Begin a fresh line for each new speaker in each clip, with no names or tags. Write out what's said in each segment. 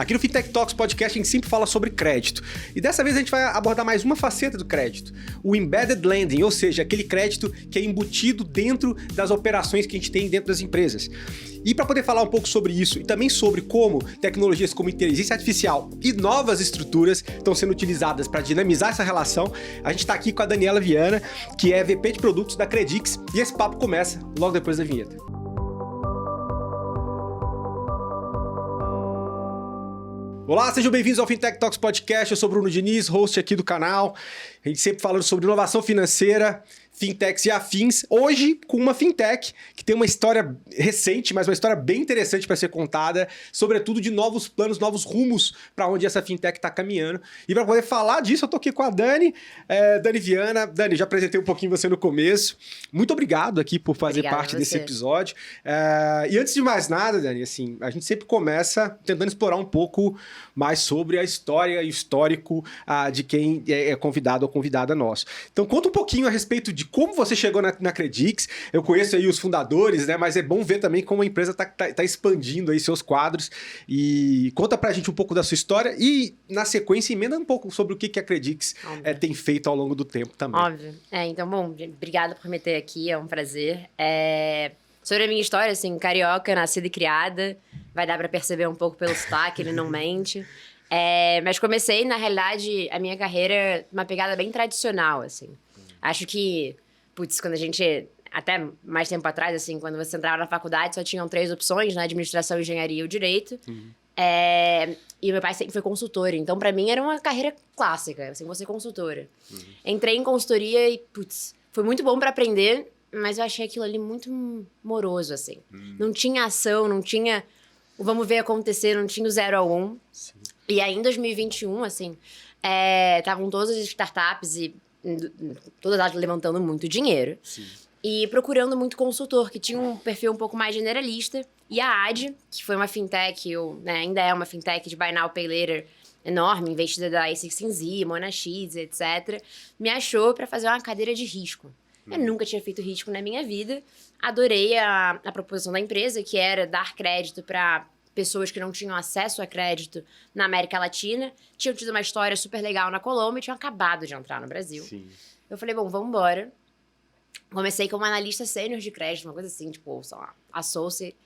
Aqui no Fintech Talks Podcast a gente sempre fala sobre crédito. E dessa vez a gente vai abordar mais uma faceta do crédito, o Embedded Lending, ou seja, aquele crédito que é embutido dentro das operações que a gente tem dentro das empresas. E para poder falar um pouco sobre isso e também sobre como tecnologias como inteligência artificial e novas estruturas estão sendo utilizadas para dinamizar essa relação, a gente está aqui com a Daniela Viana, que é VP de produtos da Credix, e esse papo começa logo depois da vinheta. Olá, sejam bem-vindos ao Fintech Talks Podcast. Eu sou Bruno Diniz, host aqui do canal. A gente sempre falando sobre inovação financeira, fintechs e afins. Hoje, com uma fintech que tem uma história recente, mas uma história bem interessante para ser contada, sobretudo de novos planos, novos rumos para onde essa fintech está caminhando. E para poder falar disso, eu tô aqui com a Dani Viana. Dani, já apresentei um pouquinho você no começo. Muito obrigado aqui por fazer parte desse episódio. E antes de mais nada, Dani, assim, a gente sempre começa tentando explorar um pouco mais sobre a história e o histórico de quem é convidado ou convidada nosso. Então, conta um pouquinho a respeito de como você chegou na Credix. Eu conheço aí os fundadores, né? Mas é bom ver também como a empresa tá expandindo aí seus quadros. E conta pra gente um pouco da sua história e, na sequência, emenda um pouco sobre o que a Credix tem feito ao longo do tempo também.
Óbvio. Então, bom, obrigada por me ter aqui, é um prazer. Sobre a minha história, assim, carioca, nascida e criada, vai dar pra perceber um pouco pelo sotaque, ele não mente. Mas comecei, na realidade, a minha carreira numa pegada bem tradicional, assim. Acho que, quando a gente, até mais tempo atrás, assim, quando você entrava na faculdade, só tinham 3 opções, né? Administração, engenharia e o direito. E meu pai sempre foi consultor, então pra mim era uma carreira clássica, assim, vou ser consultora. Entrei em consultoria e, foi muito bom pra aprender, mas eu achei aquilo ali muito moroso, assim. Não tinha ação, não tinha o vamos ver acontecer, não tinha o 0 a 1. Sim. E aí, em 2021, assim, estavam todas as startups e todas elas levantando muito dinheiro. Sim. E procurando muito consultor, que tinha um perfil um pouco mais generalista. E a AD, que foi uma fintech, ainda é uma fintech de Buy Now, Pay Later enorme, investida da A16Z, Monax, etc., me achou para fazer uma cadeira de risco. Eu nunca tinha feito risco na minha vida. Adorei a proposição da empresa, que era dar crédito para pessoas que não tinham acesso a crédito na América Latina. Tinham tido uma história super legal na Colômbia e tinham acabado de entrar no Brasil. Sim. Eu falei, bom, vamos embora. Comecei como analista sênior de crédito, uma coisa assim, tipo, sei lá, associate.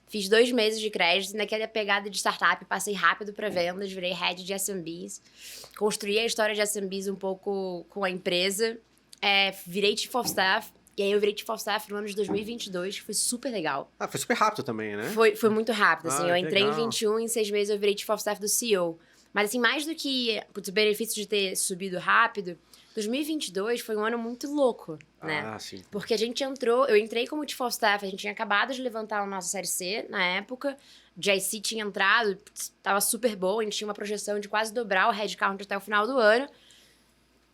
Fiz 2 meses de crédito, e naquela pegada de startup, passei rápido para vendas, virei head de SMBs. Construí a história de SMBs um pouco com a empresa. Virei Chief of Staff, e aí eu virei Chief of Staff no ano de 2022, que foi super legal.
Foi super rápido também, né?
Foi muito rápido, assim, eu entrei legal. Em 21, em 6 meses eu virei Chief of Staff do CEO. Mas assim, mais do que os benefícios de ter subido rápido, 2022 foi um ano muito louco, né? Sim. Porque eu entrei como Chief of Staff, a gente tinha acabado de levantar a nossa série C na época, JC tinha entrado, tava super boa, a gente tinha uma projeção de quase dobrar o headcount até o final do ano.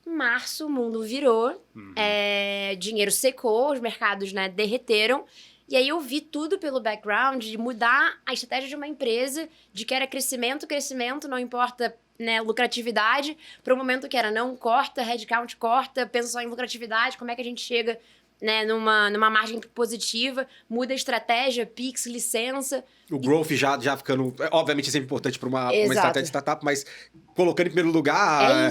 Em março, o mundo virou, dinheiro secou, os mercados, né, derreteram. E aí eu vi tudo pelo background de mudar a estratégia de uma empresa, de que era crescimento, não importa, né, lucratividade, para um momento que era não corta, headcount corta, pensa só em lucratividade, como é que a gente chega, né, numa margem positiva, muda a estratégia, Pix, licença.
O growth já ficando, obviamente, é sempre importante para uma estratégia de startup, mas colocando em primeiro lugar,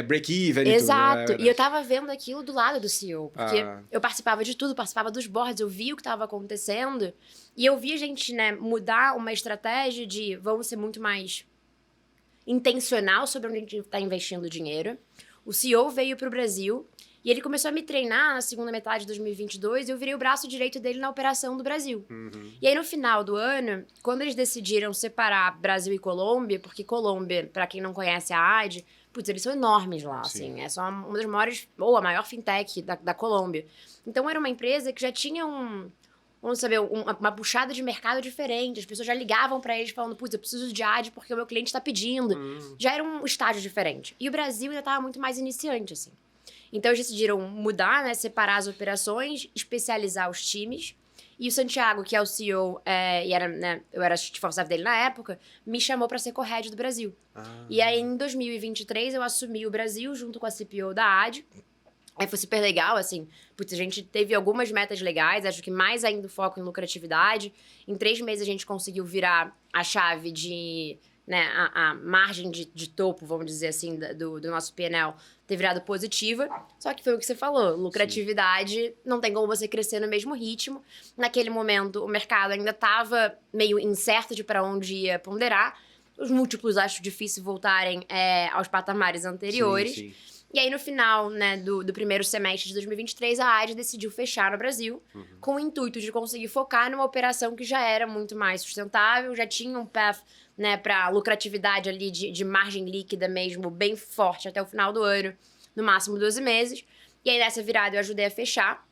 break-even.
Exato. E eu tava vendo aquilo do lado do CEO, porque eu participava de tudo, participava dos boards, eu via o que estava acontecendo, e eu vi a gente, né, mudar uma estratégia de vamos ser muito mais intencional sobre onde a gente está investindo dinheiro. O CEO veio para o Brasil, e ele começou a me treinar na segunda metade de 2022 e eu virei o braço direito dele na operação do Brasil. E aí, no final do ano, quando eles decidiram separar Brasil e Colômbia, porque Colômbia, para quem não conhece a AD, eles são enormes lá, assim. É só uma das maiores, ou a maior fintech da Colômbia. Então, era uma empresa que já tinha uma puxada de mercado diferente. As pessoas já ligavam para eles falando, eu preciso de AD porque o meu cliente está pedindo. Já era um estágio diferente. E o Brasil ainda estava muito mais iniciante, assim. Então, eles decidiram mudar, né, separar as operações, especializar os times. E o Santiago, que é o CEO, e era, né, eu era Chief of Staff dele na época, me chamou para ser co-head do Brasil. E aí, em 2023, eu assumi o Brasil junto com a CPO da AD. Aí foi super legal, assim, a gente teve algumas metas legais, acho que mais ainda o foco em lucratividade. Em 3 meses a gente conseguiu virar a chave de né, a margem de topo, vamos dizer assim, do nosso P&L ter virado positiva. Só que foi o que você falou, lucratividade, não tem como você crescer no mesmo ritmo. Naquele momento, o mercado ainda estava meio incerto de para onde ia ponderar. Os múltiplos acho difícil voltarem aos patamares anteriores.
Sim.
E aí, no final, né, do primeiro semestre de 2023, a AD decidiu fechar no Brasil, com o intuito de conseguir focar numa operação que já era muito mais sustentável, já tinha um path, né, para lucratividade ali de margem líquida mesmo, bem forte até o final do ano, no máximo 12 meses. E aí, nessa virada, eu ajudei a fechar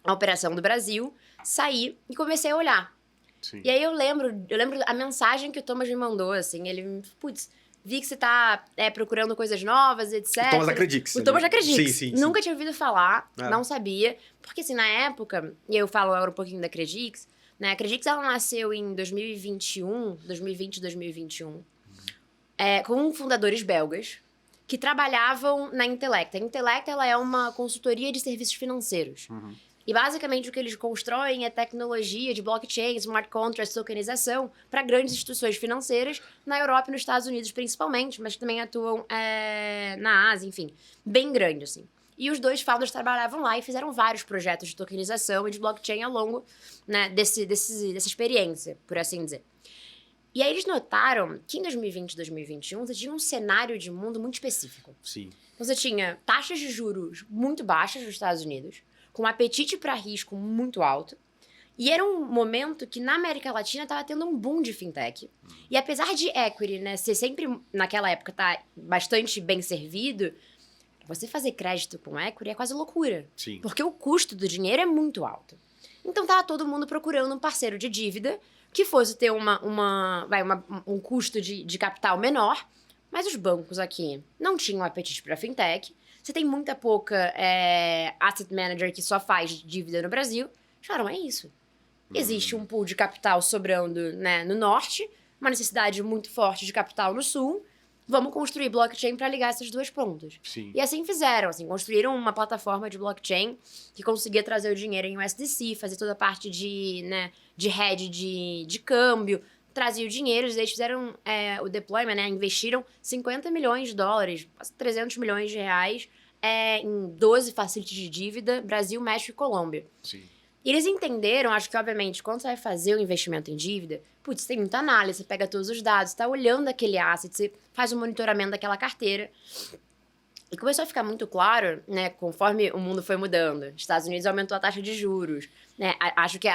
a operação do Brasil, saí e comecei a olhar.
Sim.
E aí, eu lembro a mensagem que o Thomas me mandou, assim, ele, putz, vi que você tá procurando coisas novas, etc.
O Thomas da Credix.
O Thomas da Credix.
Sim.
Nunca tinha ouvido falar, não sabia. Porque, assim, na época, e eu falo agora um pouquinho da Credix, né? A Credix, ela nasceu em 2020, 2021, com fundadores belgas que trabalhavam na Intellect. A Intellect, ela é uma consultoria de serviços financeiros. E, basicamente, o que eles constroem é tecnologia de blockchain, smart contracts, tokenização para grandes instituições financeiras na Europa e nos Estados Unidos, principalmente, mas também atuam na Ásia, enfim, bem grande, assim. E os dois founders trabalhavam lá e fizeram vários projetos de tokenização e de blockchain ao longo, né, dessa experiência, por assim dizer. E aí eles notaram que em 2020 e 2021 você tinha um cenário de mundo muito específico.
Sim.
Então, você tinha taxas de juros muito baixas nos Estados Unidos, com um apetite para risco muito alto. E era um momento que na América Latina estava tendo um boom de fintech. E apesar de equity, né, ser sempre, naquela época, tá bastante bem servido, você fazer crédito com equity é quase loucura.
Sim.
Porque o custo do dinheiro é muito alto. Então tava todo mundo procurando um parceiro de dívida que fosse ter um custo de capital menor, mas os bancos aqui não tinham apetite para fintech. Você tem muita pouca asset manager que só faz dívida no Brasil. Falaram, é isso. Existe um pool de capital sobrando, né, no norte, uma necessidade muito forte de capital no sul. Vamos construir blockchain para ligar essas duas pontas.
Sim.
E assim fizeram, assim, construíram uma plataforma de blockchain que conseguia trazer o dinheiro em USDC, fazer toda a parte de hedge de câmbio, trazia o dinheiro, eles fizeram o deployment, né, investiram $50 milhões, quase 300 milhões de reais em 12 facilities de dívida, Brasil, México e Colômbia.
Sim.
E eles entenderam, acho que, obviamente, quando você vai fazer o investimento em dívida, putz, tem muita análise, você pega todos os dados, tá olhando aquele asset, você faz o monitoramento daquela carteira. E começou a ficar muito claro, né, conforme o mundo foi mudando. Estados Unidos aumentou a taxa de juros, né, acho que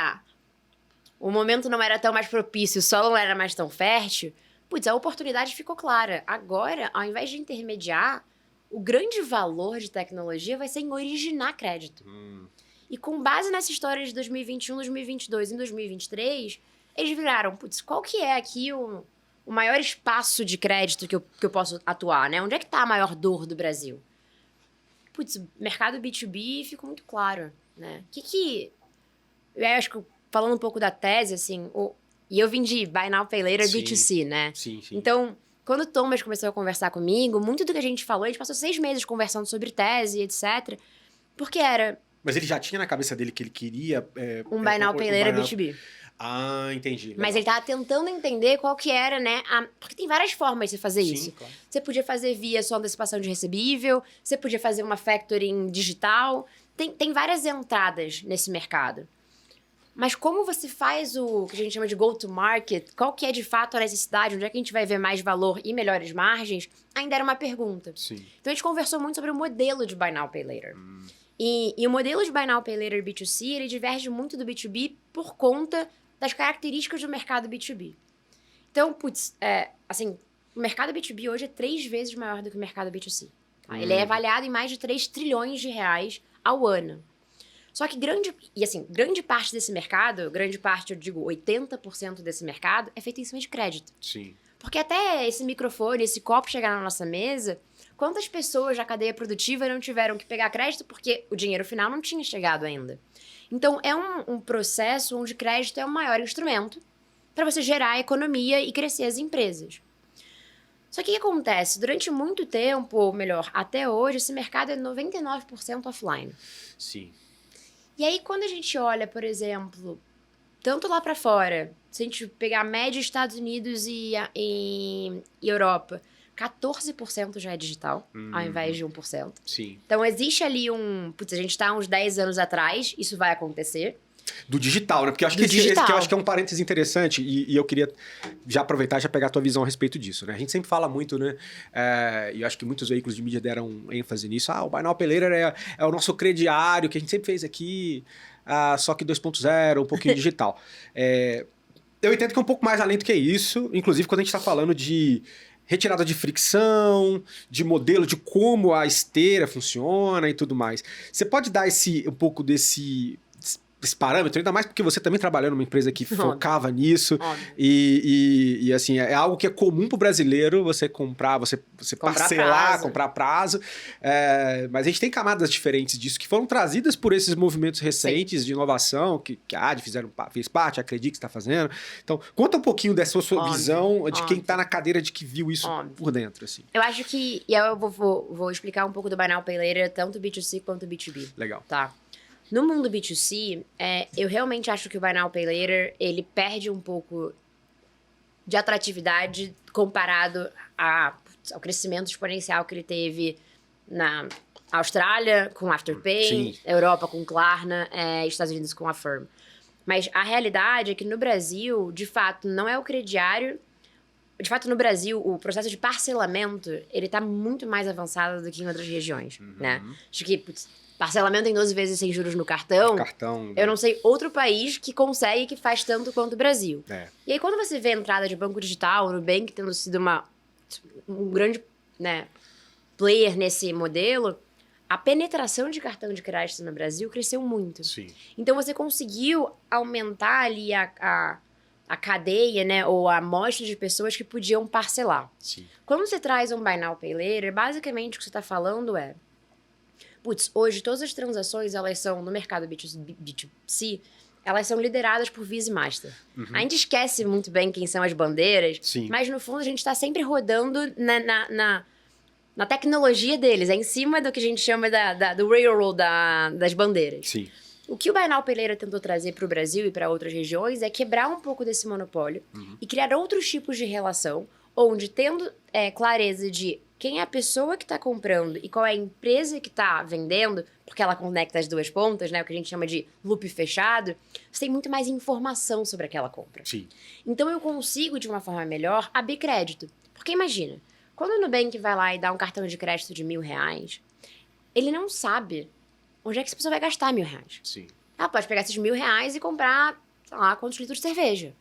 o momento não era tão mais propício, o solo não era mais tão fértil. Putz, a oportunidade ficou clara. Agora, ao invés de intermediar, o grande valor de tecnologia vai ser em originar crédito. E com base nessa história de 2021, 2022 e 2023, eles viraram, putz, qual que é aqui o maior espaço de crédito que eu posso atuar, né? Onde é que tá a maior dor do Brasil? Putz, mercado B2B ficou muito claro, né? Eu acho que, falando um pouco da tese, assim, e eu vim de Buy Now, Pay Later B2C, né?
Sim.
Então, quando o Thomas começou a conversar comigo, muito do que a gente falou, a gente passou 6 meses conversando sobre tese, etc. Porque era...
Mas ele já tinha na cabeça dele que ele queria...
um Buy Now, Pay Later B2B.
Ah, entendi. Legal.
Mas ele tava tentando entender qual que era, né? Porque tem várias formas de você fazer isso.
Claro.
Você podia fazer via só antecipação de recebível, você podia fazer uma factoring digital. Tem várias entradas nesse mercado. Mas como você faz o que a gente chama de go-to-market, qual que é de fato a necessidade, onde é que a gente vai ver mais valor e melhores margens, ainda era uma pergunta.
Sim.
Então a gente conversou muito sobre o modelo de Buy Now, Pay Later. E o modelo de Buy Now, Pay Later B2C, ele diverge muito do B2B por conta das características do mercado B2B. Então, putz, assim, o mercado B2B hoje é 3 vezes maior do que o mercado B2C. Tá? Ele é avaliado em mais de 3 trilhões de reais ao ano. Só que grande parte desse mercado, grande parte, eu digo 80% desse mercado, é feito em cima de crédito.
Sim.
Porque até esse microfone, esse copo chegar na nossa mesa, quantas pessoas da cadeia produtiva não tiveram que pegar crédito porque o dinheiro final não tinha chegado ainda? Então, é um processo onde crédito é o maior instrumento para você gerar economia e crescer as empresas. Só que o que acontece? Durante muito tempo, ou melhor, até hoje, esse mercado é 99% offline.
Sim.
E aí, quando a gente olha, por exemplo, tanto lá para fora, se a gente pegar a média Estados Unidos e Europa, 14% já é digital, ao invés de 1%.
Sim.
Então, existe ali Putz, a gente está uns 10 anos atrás, isso vai acontecer.
Do digital, né? Porque eu acho que eu acho que é um parênteses interessante e eu queria já aproveitar e já pegar a tua visão a respeito disso, né? A gente sempre fala muito, né? E eu acho que muitos veículos de mídia deram ênfase nisso. O Buy Now Pay Later é o nosso crediário que a gente sempre fez aqui, só que 2.0, um pouquinho digital. Eu entendo que é um pouco mais além do que isso, inclusive quando a gente está falando de retirada de fricção, de modelo, de como a esteira funciona e tudo mais. Você pode dar um pouco desse parâmetro, ainda mais porque você também trabalhou numa empresa que focava nisso. E assim, é algo que é comum pro brasileiro você comprar, você parcelar, comprar prazo. Mas a gente tem camadas diferentes disso que foram trazidas por esses movimentos recentes de inovação, que a AD fez parte, a Acredit que está fazendo. Então, conta um pouquinho dessa sua visão de quem está na cadeira de que viu isso por dentro. Assim.
Eu acho que... E eu vou explicar um pouco do Buy Now Pay Later, tanto B2C quanto B2B.
Legal.
Tá. No mundo B2C, eu realmente acho que o Buy Now Pay Later, ele perde um pouco de atratividade comparado ao crescimento exponencial que ele teve na Austrália com Afterpay, Europa com Klarna, Estados Unidos com Affirm. Mas a realidade é que no Brasil, de fato, não é o crediário. De fato, no Brasil, o processo de parcelamento, ele tá muito mais avançado do que em outras regiões, né? Acho que... Parcelamento em 12 vezes sem juros no cartão. Eu não sei outro país que consegue que faz tanto quanto o Brasil. E aí, quando você vê a entrada de banco digital, o Nubank tendo sido um grande player nesse modelo, a penetração de cartão de crédito no Brasil cresceu muito.
Sim.
Então, você conseguiu aumentar ali a cadeia, né, ou a amostra de pessoas que podiam parcelar.
Sim.
Quando você traz um Buy Now Pay Later, basicamente o que você está falando é... Putz, hoje todas as transações, elas são, no mercado B2C, elas são lideradas por Visa e Master. A gente esquece muito bem quem são as bandeiras, mas no fundo a gente está sempre rodando na tecnologia deles, em cima do que a gente chama do railroad das bandeiras.
Sim.
O que o Buy Now Pay Later tentou trazer para o Brasil e para outras regiões é quebrar um pouco desse monopólio e criar outros tipos de relação, onde tendo clareza de quem é a pessoa que está comprando e qual é a empresa que está vendendo, porque ela conecta as duas pontas, né? O que a gente chama de loop fechado, você tem muito mais informação sobre aquela compra.
Sim.
Então, eu consigo, de uma forma melhor, abrir crédito. Porque imagina, quando o Nubank vai lá e dá um cartão de crédito de R$1.000, ele não sabe onde é que essa pessoa vai gastar R$1.000.
Sim.
Ela pode pegar esses R$1.000 e comprar, sei lá, quantos litros de cerveja.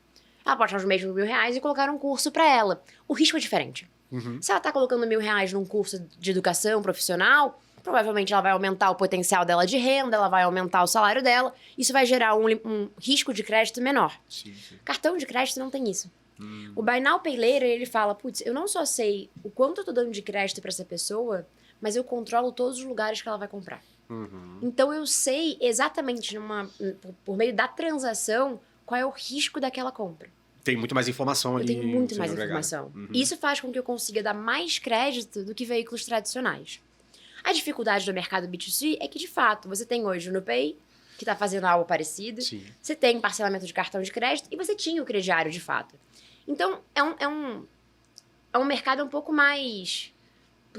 Ela pode achar os mesmos R$1.000 e colocar um curso para ela. O risco é diferente. Se ela tá colocando R$1.000 num curso de educação profissional, provavelmente ela vai aumentar o potencial dela de renda, ela vai aumentar o salário dela, isso vai gerar um risco de crédito menor.
Sim.
Cartão de crédito não tem isso. O Buy Now Pay Later, ele fala, putz, eu não só sei o quanto eu tô dando de crédito para essa pessoa, mas eu controlo todos os lugares que ela vai comprar. Então eu sei exatamente, por meio da transação, qual é o risco daquela compra.
Tem muito mais informação ali.
Eu tenho muito mais informação. Isso faz com que eu consiga dar mais crédito do que veículos tradicionais. A dificuldade do mercado B2C é que, de fato, você tem hoje o Nupay, que está fazendo algo parecido.
Sim.
Você tem parcelamento de cartão de crédito e você tinha o crediário, de fato. Então, é um mercado um pouco mais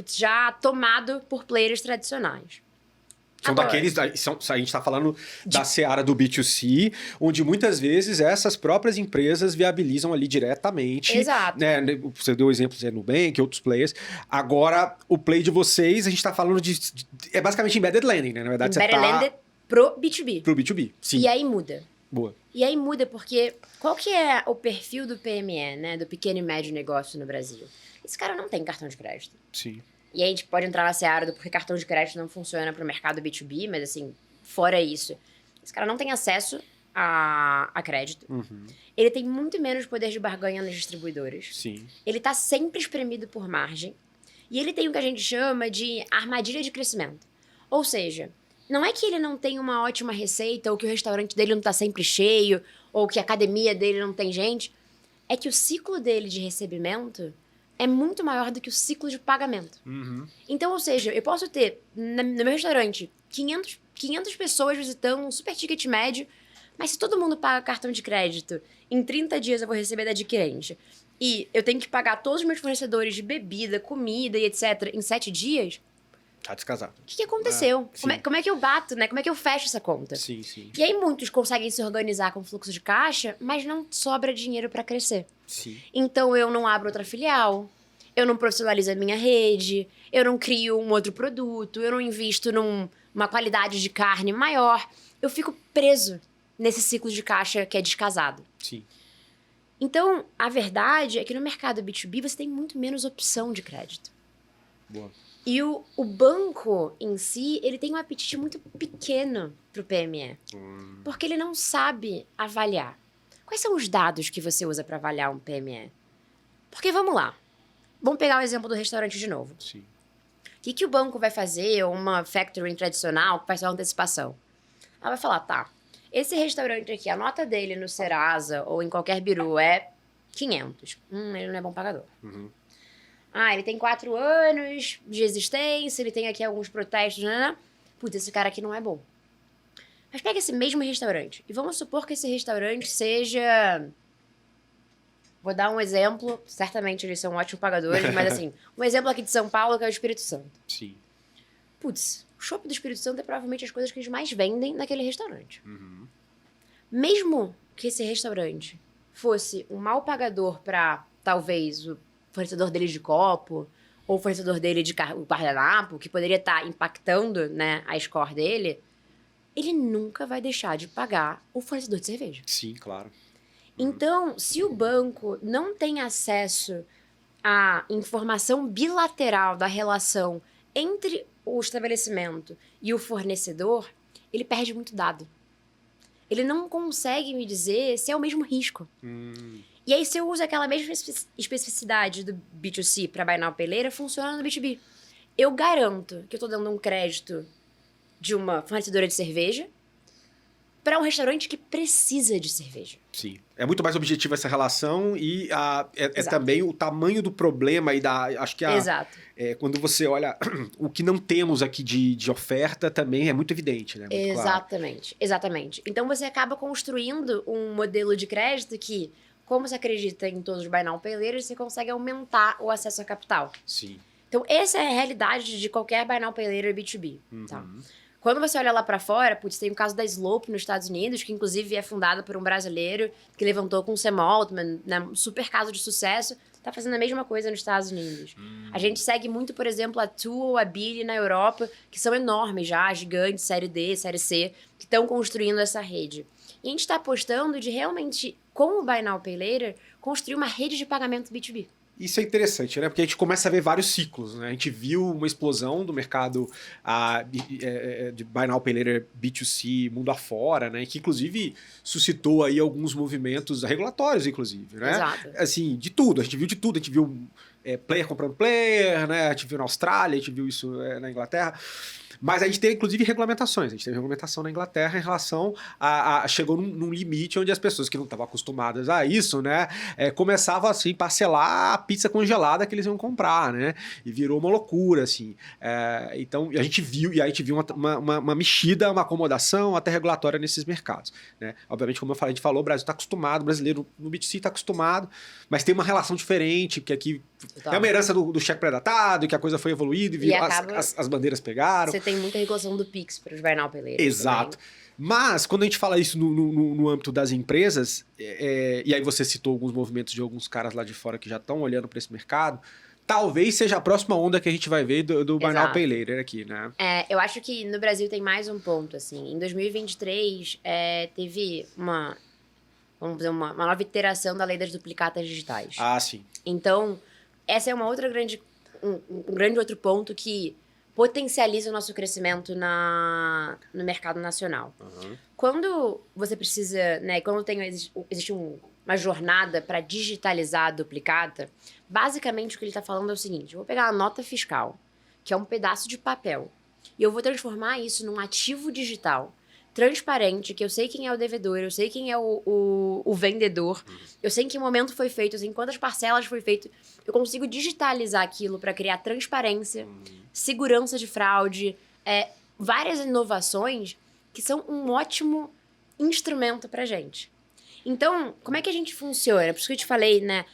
já tomado por players tradicionais.
São daqueles... A gente está falando da seara do B2C, onde muitas vezes essas próprias empresas viabilizam ali diretamente.
Exato.
Né? Você deu exemplos do Nubank, outros players. Agora, o play de vocês, a gente está falando é basicamente embedded lending, né? Na verdade,
embedded lending pro B2B.
Pro B2B, sim.
E aí muda.
Boa.
E aí muda porque qual que é o perfil do PME, né? Do pequeno e médio negócio no Brasil? Esse cara não tem cartão de crédito.
Sim.
E aí a gente pode entrar na seara do porque cartão de crédito não funciona para o mercado B2B, mas assim, fora isso, esse cara não tem acesso a crédito. Ele tem muito menos poder de barganha nas distribuidoras.
Sim.
Ele tá sempre espremido por margem. E ele tem o que a gente chama de armadilha de crescimento. Ou seja, não é que ele não tem uma ótima receita, ou que o restaurante dele não tá sempre cheio, ou que a academia dele não tem gente. É que o ciclo dele de recebimento é muito maior do que o ciclo de pagamento. Então, ou seja, eu posso ter no meu restaurante 500 pessoas visitando um super ticket médio, Mas se todo mundo paga cartão de crédito, em 30 dias eu vou receber da adquirente, e eu tenho que pagar todos os meus fornecedores de bebida, comida e etc. em 7 dias,
Tá descasado.
o que aconteceu?
Sim.
Como é que eu bato, né? Como é que eu fecho essa conta?
Sim, sim.
E aí muitos conseguem se organizar com fluxo de caixa, mas não sobra dinheiro para crescer.
Sim.
Então eu não abro outra filial, eu não profissionalizo a minha rede, eu não crio um outro produto, eu não invisto numa qualidade de carne maior. Eu fico preso nesse ciclo de caixa que é descasado.
Sim.
Então, a verdade é que no mercado B2B você tem muito menos opção de crédito.
Boa.
E o banco em si, ele tem um apetite muito pequeno pro PME. Porque ele não sabe avaliar. Quais são os dados que você usa para avaliar um PME? Porque vamos lá. Vamos pegar o exemplo do restaurante de novo.
Sim.
O que o banco vai fazer, ou uma factoring tradicional que faz só antecipação? Ela vai falar, tá, esse restaurante aqui, a nota dele no Serasa ou em qualquer biru é 500. Ele não é bom pagador.
Uhum.
Ele tem 4 anos de existência, ele tem aqui alguns protestos, né? Putz, esse cara aqui não é bom. Mas pega esse mesmo restaurante e vamos supor que esse restaurante seja... Vou dar um exemplo, certamente eles são ótimos pagadores, mas assim, um exemplo aqui de São Paulo que é o Espírito Santo.
Sim.
Putz, o chopp do Espírito Santo é provavelmente as coisas que eles mais vendem naquele restaurante.
Uhum.
Mesmo que esse restaurante fosse um mau pagador para, talvez, o fornecedor dele de copo, ou o fornecedor dele de guardanapo, que poderia estar impactando, né, a score dele, ele nunca vai deixar de pagar o fornecedor de cerveja.
Sim, claro.
Então, se o banco não tem acesso à informação bilateral da relação entre o estabelecimento e o fornecedor, ele perde muito dado. Ele não consegue me dizer se é o mesmo risco. E aí, se eu uso aquela mesma especificidade do B2C para Buy Now Pay Later, funciona no B2B. Eu garanto que eu estou dando um crédito de uma fornecedora de cerveja para um restaurante que precisa de cerveja.
Sim. É muito mais objetiva essa relação e é
Exato.
também o tamanho do problema e acho que
Exato.
quando você olha o que não temos aqui de oferta também é muito evidente, né? Muito claro.
Exatamente, exatamente. Então você acaba construindo um modelo de crédito que, como você acredita em todos os Buy Now Pay Later, você consegue aumentar o acesso a capital.
Sim.
Então essa é a realidade de qualquer Buy Now Pay Later B2B. Tá? Quando você olha lá pra fora, putz, tem o caso da Slope nos Estados Unidos, que inclusive é fundada por um brasileiro que levantou com o Sam Altman, né, um super caso de sucesso, tá fazendo a mesma coisa nos Estados Unidos. A gente segue muito, por exemplo, a Tu ou a Billy na Europa, que são enormes já, gigantes, série D, série C, que estão construindo essa rede. E a gente tá apostando de realmente, com o Buy Now Pay Later, construir uma rede de pagamento B2B.
Isso é interessante, né? Porque a gente começa a ver vários ciclos, né? A gente viu uma explosão do mercado de Buy Now Pay Later B2C mundo afora, né? Que inclusive suscitou aí alguns movimentos regulatórios, inclusive, né?
Exato.
Assim, de tudo. A gente viu de tudo. A gente viu player comprando player, né? A gente viu na Austrália, a gente viu isso na Inglaterra. Mas a gente tem, inclusive, regulamentações. A gente teve regulamentação na Inglaterra em relação chegou num limite onde as pessoas que não estavam acostumadas a isso, né, começavam, assim, parcelar a pizza congelada que eles iam comprar, né? E virou uma loucura, assim. Então, a gente viu uma mexida, uma acomodação até regulatória nesses mercados, né? Obviamente, como eu falei, a gente falou, o Brasil está acostumado, o brasileiro no B2C está acostumado, mas tem uma relação diferente, porque aqui é uma herança do cheque pré-datado, que a coisa foi evoluindo e as bandeiras pegaram.
Você tem muita regulação do Pix para os Buy Now Pay Later.
Exato.
Também.
Mas, quando a gente fala isso no âmbito das empresas, e aí você citou alguns movimentos de alguns caras lá de fora que já estão olhando para esse mercado, talvez seja a próxima onda que a gente vai ver do Buy Now Pay Later aqui, né?
Eu acho que no Brasil tem mais um ponto, assim. Em 2023, teve vamos dizer, uma nova iteração da lei das duplicatas digitais.
Ah, sim.
Então, essa é uma outra um grande outro ponto que potencializa o nosso crescimento no mercado nacional. Quando você precisa, né, quando existe uma jornada para digitalizar a duplicata, basicamente o que ele está falando é o seguinte: eu vou pegar a nota fiscal, que é um pedaço de papel, e eu vou transformar isso num ativo digital transparente, que eu sei quem é o devedor, eu sei quem é o vendedor, eu sei em que momento foi feito, eu sei em quantas parcelas foi feito. Eu consigo digitalizar aquilo para criar transparência, segurança de fraude, várias inovações que são um ótimo instrumento pra gente. Então, como é que a gente funciona? Por isso que eu te falei, né?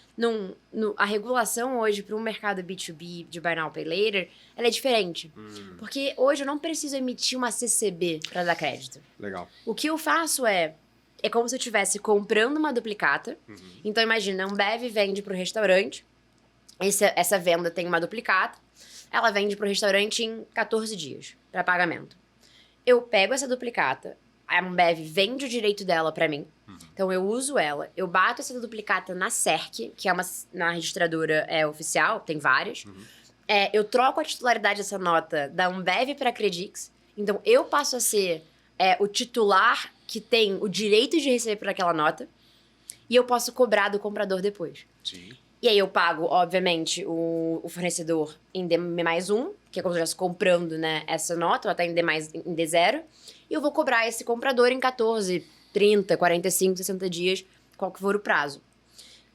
A regulação hoje para um mercado B2B de Buy Now, Pay Later, ela é diferente. Porque hoje eu não preciso emitir uma CCB para dar crédito.
Legal.
O que eu faço é como se eu estivesse comprando uma duplicata. Então, imagina, a Ambev vende para o restaurante. Essa venda tem uma duplicata. Ela vende para o restaurante em 14 dias para pagamento. Eu pego essa duplicata, a Ambev vende o direito dela para mim. Então, eu uso ela. Eu bato essa duplicata na CERC, que é na registradora oficial, tem várias. Eu troco a titularidade dessa nota da Ambev para a Credix. Então, eu passo a ser o titular que tem o direito de receber por aquela nota. E eu posso cobrar do comprador depois.
Sim.
E aí eu pago, obviamente, o fornecedor em D+1, que é como se eu estivesse comprando, né, essa nota, ela tá em D0. E eu vou cobrar esse comprador em 14, 30, 45, 60 dias, qual que for o prazo.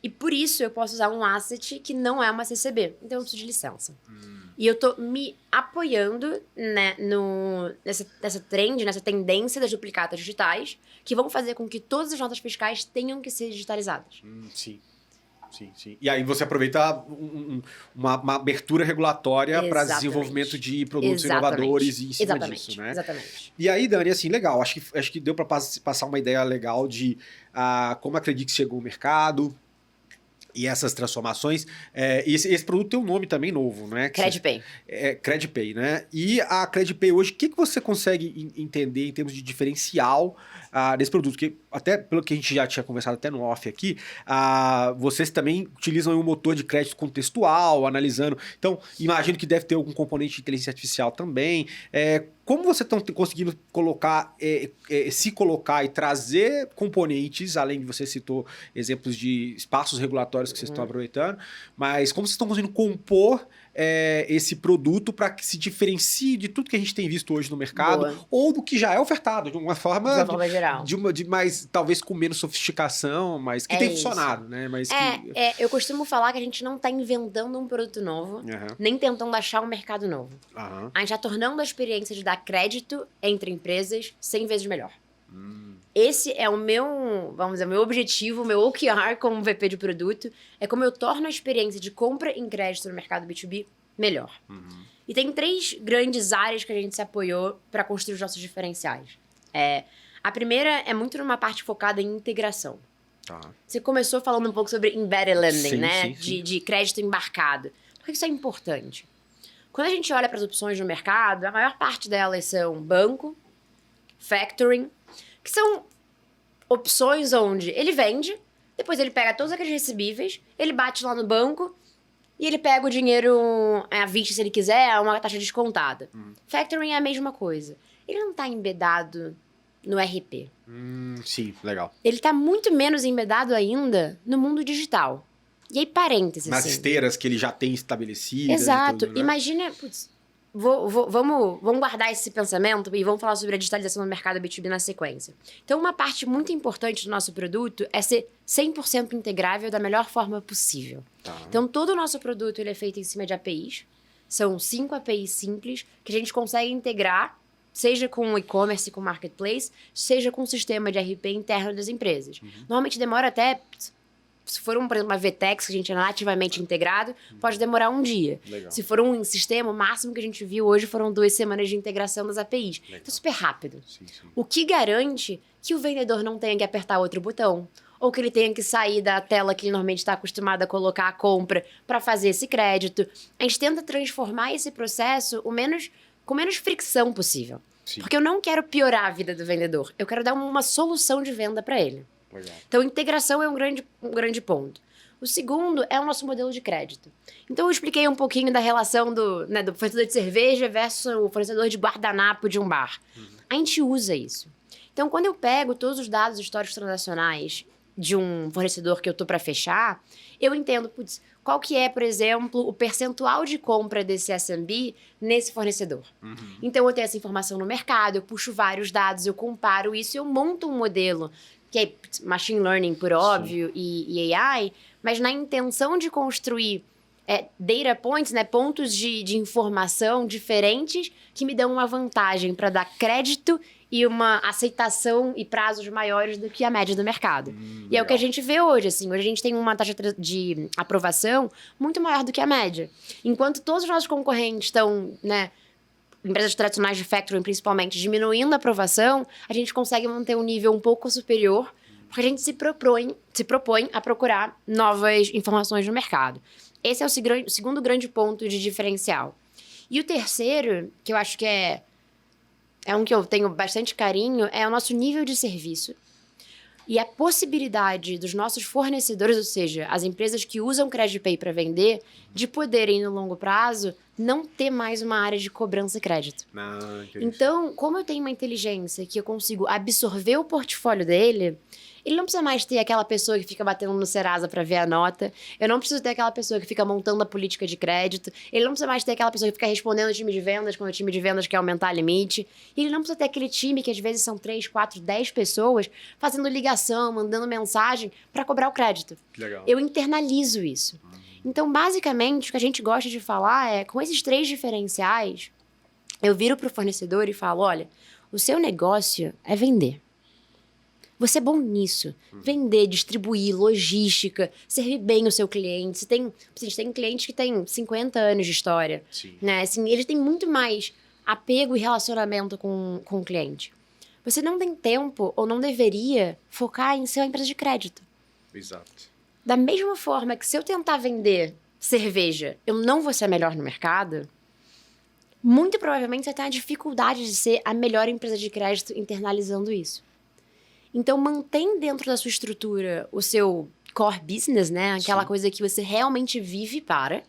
E por isso eu posso usar um asset que não é uma CCB. Então eu preciso de licença. E eu tô me apoiando, né, nessa trend, nessa tendência das duplicatas digitais, que vão fazer com que todas as notas fiscais tenham que ser digitalizadas.
Sim. Sim. E aí você aproveita uma abertura regulatória para desenvolvimento de produtos inovadores e em cima disso, né?
Exatamente.
E aí, Dani, assim, legal. Acho que deu para passar uma ideia legal de como a Credix chegou ao mercado e essas transformações. Esse produto tem um nome também novo, né?
CredPay.
CredPay, né? E a CredPay hoje, o que você consegue entender em termos de diferencial desse produto? Porque até pelo que a gente já tinha conversado até no off aqui, vocês também utilizam um motor de crédito contextual, analisando. Então, imagino que deve ter algum componente de inteligência artificial também. Como vocês estão conseguindo se colocar e trazer componentes, além de você citou exemplos de espaços regulatórios que vocês estão aproveitando, mas como vocês estão conseguindo compor esse produto para que se diferencie de tudo que a gente tem visto hoje no mercado ou do que já é ofertado, de uma forma
geral.
De mais, talvez com menos sofisticação, mas que tem funcionado, né? Mas
eu costumo falar que a gente não está inventando um produto novo, nem tentando achar um mercado novo. A gente está tornando a experiência de dar crédito entre empresas 100 vezes melhor. Esse é o meu, vamos dizer, meu objetivo, meu OKR como VP de produto, é como eu torno a experiência de compra em crédito no mercado B2B melhor. E tem 3 grandes áreas que a gente se apoiou para construir os nossos diferenciais. A primeira é muito numa parte focada em integração. Você começou falando um pouco sobre embedded lending, né? Sim. De crédito embarcado. Por que isso é importante? Quando a gente olha para as opções no mercado, a maior parte delas são banco, factoring, que são opções onde ele vende, depois ele pega todos aqueles recebíveis, ele bate lá no banco e ele pega o dinheiro à vista se ele quiser, a uma taxa descontada. Factoring é a mesma coisa. Ele não está embedado no RP.
Sim, legal.
Ele está muito menos embedado ainda no mundo digital. E aí, parênteses.
Nas esteiras que ele já tem estabelecidas.
Exato.
Tudo, né?
Imagina... Vamos guardar esse pensamento e vamos falar sobre a digitalização do mercado B2B na sequência. Então, uma parte muito importante do nosso produto é ser 100% integrável da melhor forma possível. Então, todo o nosso produto ele é feito em cima de APIs. São 5 APIs simples que a gente consegue integrar, seja com o e-commerce, com o marketplace, seja com o sistema de RP interno das empresas. Normalmente demora até... Se for, por exemplo, uma VTEX que a gente é nativamente integrado, pode demorar um dia.
Legal.
Se for um sistema, o máximo que a gente viu hoje foram 2 semanas de integração das APIs. Legal. Então, super rápido. Sim. O que garante que o vendedor não tenha que apertar outro botão. Ou que ele tenha que sair da tela que ele normalmente está acostumado a colocar a compra para fazer esse crédito. A gente tenta transformar esse processo com menos fricção possível. Sim. Porque eu não quero piorar a vida do vendedor. Eu quero dar uma solução de venda para ele. Legal. Então, integração é um grande ponto. O segundo é o nosso modelo de crédito. Então, eu expliquei um pouquinho da relação do fornecedor de cerveja versus o fornecedor de guardanapo de um bar. A gente usa isso. Então, quando eu pego todos os dados históricos transacionais de um fornecedor que eu estou para fechar, eu entendo, qual que é, por exemplo, o percentual de compra desse SMB nesse fornecedor. Então, eu tenho essa informação no mercado, eu puxo vários dados, eu comparo isso, eu monto um modelo que é machine learning, por óbvio, e AI, mas na intenção de construir data points, né, pontos de informação diferentes que me dão uma vantagem para dar crédito e uma aceitação e prazos maiores do que a média do mercado. E é o que a gente vê hoje, assim. Hoje a gente tem uma taxa de aprovação muito maior do que a média. Enquanto todos os nossos concorrentes estão, né, empresas tradicionais de factoring principalmente, diminuindo a aprovação, a gente consegue manter um nível um pouco superior, porque a gente se propõe a procurar novas informações no mercado. Esse é o segundo grande ponto de diferencial. E o terceiro, que eu acho que é um que eu tenho bastante carinho, é o nosso nível de serviço. E a possibilidade dos nossos fornecedores, ou seja, as empresas que usam CreditPay para vender, de poderem, no longo prazo, não ter mais uma área de cobrança e crédito. Então, como eu tenho uma inteligência que eu consigo absorver o portfólio dele, ele não precisa mais ter aquela pessoa que fica batendo no Serasa para ver a nota. Eu não preciso ter aquela pessoa que fica montando a política de crédito. Ele não precisa mais ter aquela pessoa que fica respondendo o time de vendas quando o time de vendas quer aumentar limite. E ele não precisa ter aquele time que às vezes são 3, 4, 10 pessoas fazendo ligação, mandando mensagem para cobrar o crédito.
Legal.
Eu internalizo isso. Então, basicamente, o que a gente gosta de falar é, com esses 3 diferenciais, eu viro para o fornecedor e falo, olha, o seu negócio é vender. Você é bom nisso. Vender, distribuir, logística, servir bem o seu cliente. A gente tem clientes que têm 50 anos de história.
Sim.
Né? Assim, eles têm muito mais apego e relacionamento com o cliente. Você não tem tempo ou não deveria focar em ser uma empresa de crédito.
Exato.
Da mesma forma que se eu tentar vender cerveja, eu não vou ser a melhor no mercado, muito provavelmente você tem a dificuldade de ser a melhor empresa de crédito internalizando isso. Então, mantém dentro da sua estrutura o seu core business, né? Aquela coisa que você realmente vive para.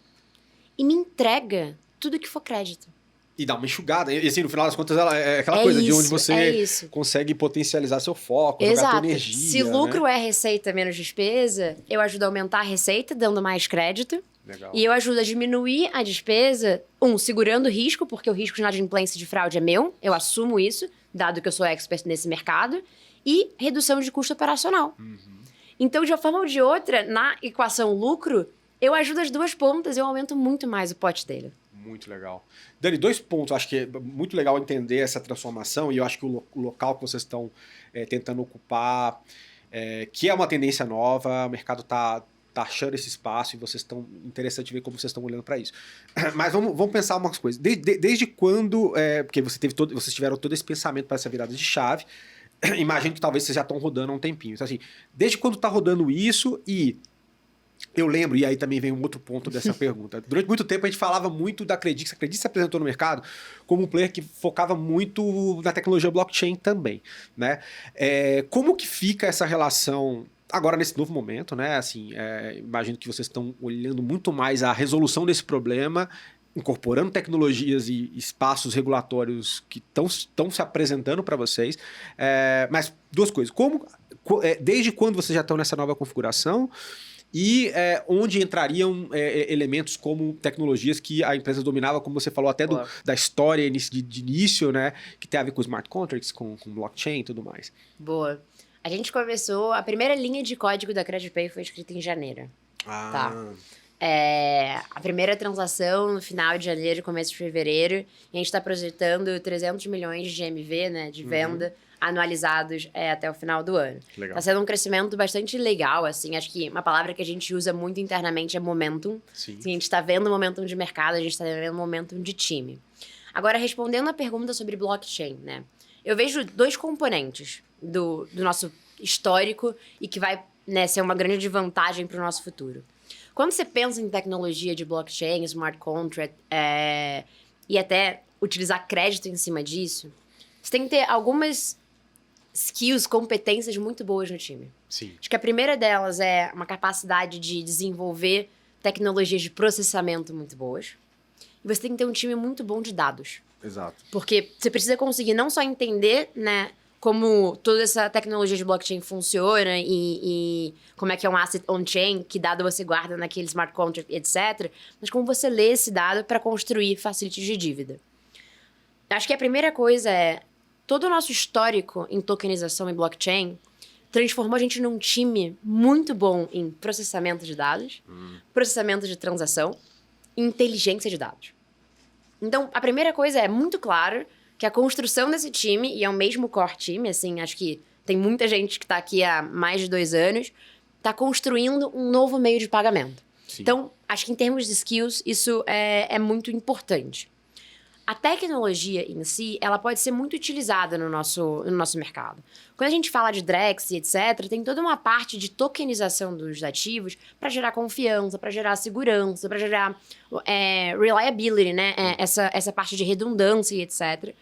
E me entrega tudo que for crédito.
E dá uma enxugada. E assim, no final das contas, ela é aquela coisa de onde você consegue potencializar seu foco, jogar sua energia.
Se lucro é receita menos despesa, eu ajudo a aumentar a receita, dando mais crédito.
Legal.
E eu ajudo a diminuir a despesa, segurando o risco, porque o risco de inadimplência e de fraude é meu. Eu assumo isso, dado que eu sou expert nesse mercado. E redução de custo operacional. Então, de uma forma ou de outra, na equação lucro, eu ajudo as duas pontas e eu aumento muito mais o pote dele.
Muito legal. Dani, 2 pontos. Acho que é muito legal entender essa transformação e eu acho que o local que vocês estão tentando ocupar, que é uma tendência nova, o mercado está achando esse espaço e vocês estão... Interessante ver como vocês estão olhando para isso. Mas vamos pensar umas coisas. Desde quando... porque vocês tiveram todo esse pensamento para essa virada de chave. Imagino que talvez vocês já estão rodando há um tempinho. Então, assim, desde quando está rodando isso e... Eu lembro, e aí também vem um outro ponto dessa pergunta. Durante muito tempo a gente falava muito da Credix. A Credix se apresentou no mercado como um player que focava muito na tecnologia blockchain também, né? Como que fica essa relação agora nesse novo momento, né? Assim, imagino que vocês estão olhando muito mais a resolução desse problema, incorporando tecnologias e espaços regulatórios que estão se apresentando para vocês. Mas 2 coisas. Desde quando vocês já estão nessa nova configuração? E onde entrariam elementos como tecnologias que a empresa dominava, como você falou até da história de início, né? Que tem a ver com smart contracts, com blockchain e tudo mais.
Boa. A gente começou... A primeira linha de código da CreditPay foi escrita em janeiro. Tá? A primeira transação no final de janeiro, começo de fevereiro. E a gente está projetando 300 milhões de GMV, né? De venda anualizados até o final do ano. Está sendo um crescimento bastante legal, assim. Acho que uma palavra que a gente usa muito internamente é momentum.
Sim.
Assim, a gente está vendo momentum de mercado, a gente está vendo momentum de time. Agora, respondendo a pergunta sobre blockchain, né? Eu vejo 2 componentes do nosso histórico e que vai, né, ser uma grande vantagem para o nosso futuro. Quando você pensa em tecnologia de blockchain, smart contract, e até utilizar crédito em cima disso, você tem que ter algumas skills, competências muito boas no time.
Sim.
Acho que a primeira delas é uma capacidade de desenvolver tecnologias de processamento muito boas. E você tem que ter um time muito bom de dados.
Exato.
Porque você precisa conseguir não só entender, né, como toda essa tecnologia de blockchain funciona e como é que é um asset on-chain, que dado você guarda naquele smart contract, etc. Mas como você lê esse dado para construir facilities de dívida. Acho que a primeira coisa é todo o nosso histórico em tokenização e blockchain transformou a gente num time muito bom em processamento de dados, processamento de transação e inteligência de dados. Então, a primeira coisa é muito claro que a construção desse time, e é o mesmo core time, assim, acho que tem muita gente que está aqui há mais de 2 anos, está construindo um novo meio de pagamento.
Sim.
Então, acho que em termos de skills, isso é muito importante. A tecnologia em si, ela pode ser muito utilizada no nosso mercado. Quando a gente fala de Drex e etc., tem toda uma parte de tokenização dos ativos para gerar confiança, para gerar segurança, para gerar reliability, né? Essa parte de redundância e etc.,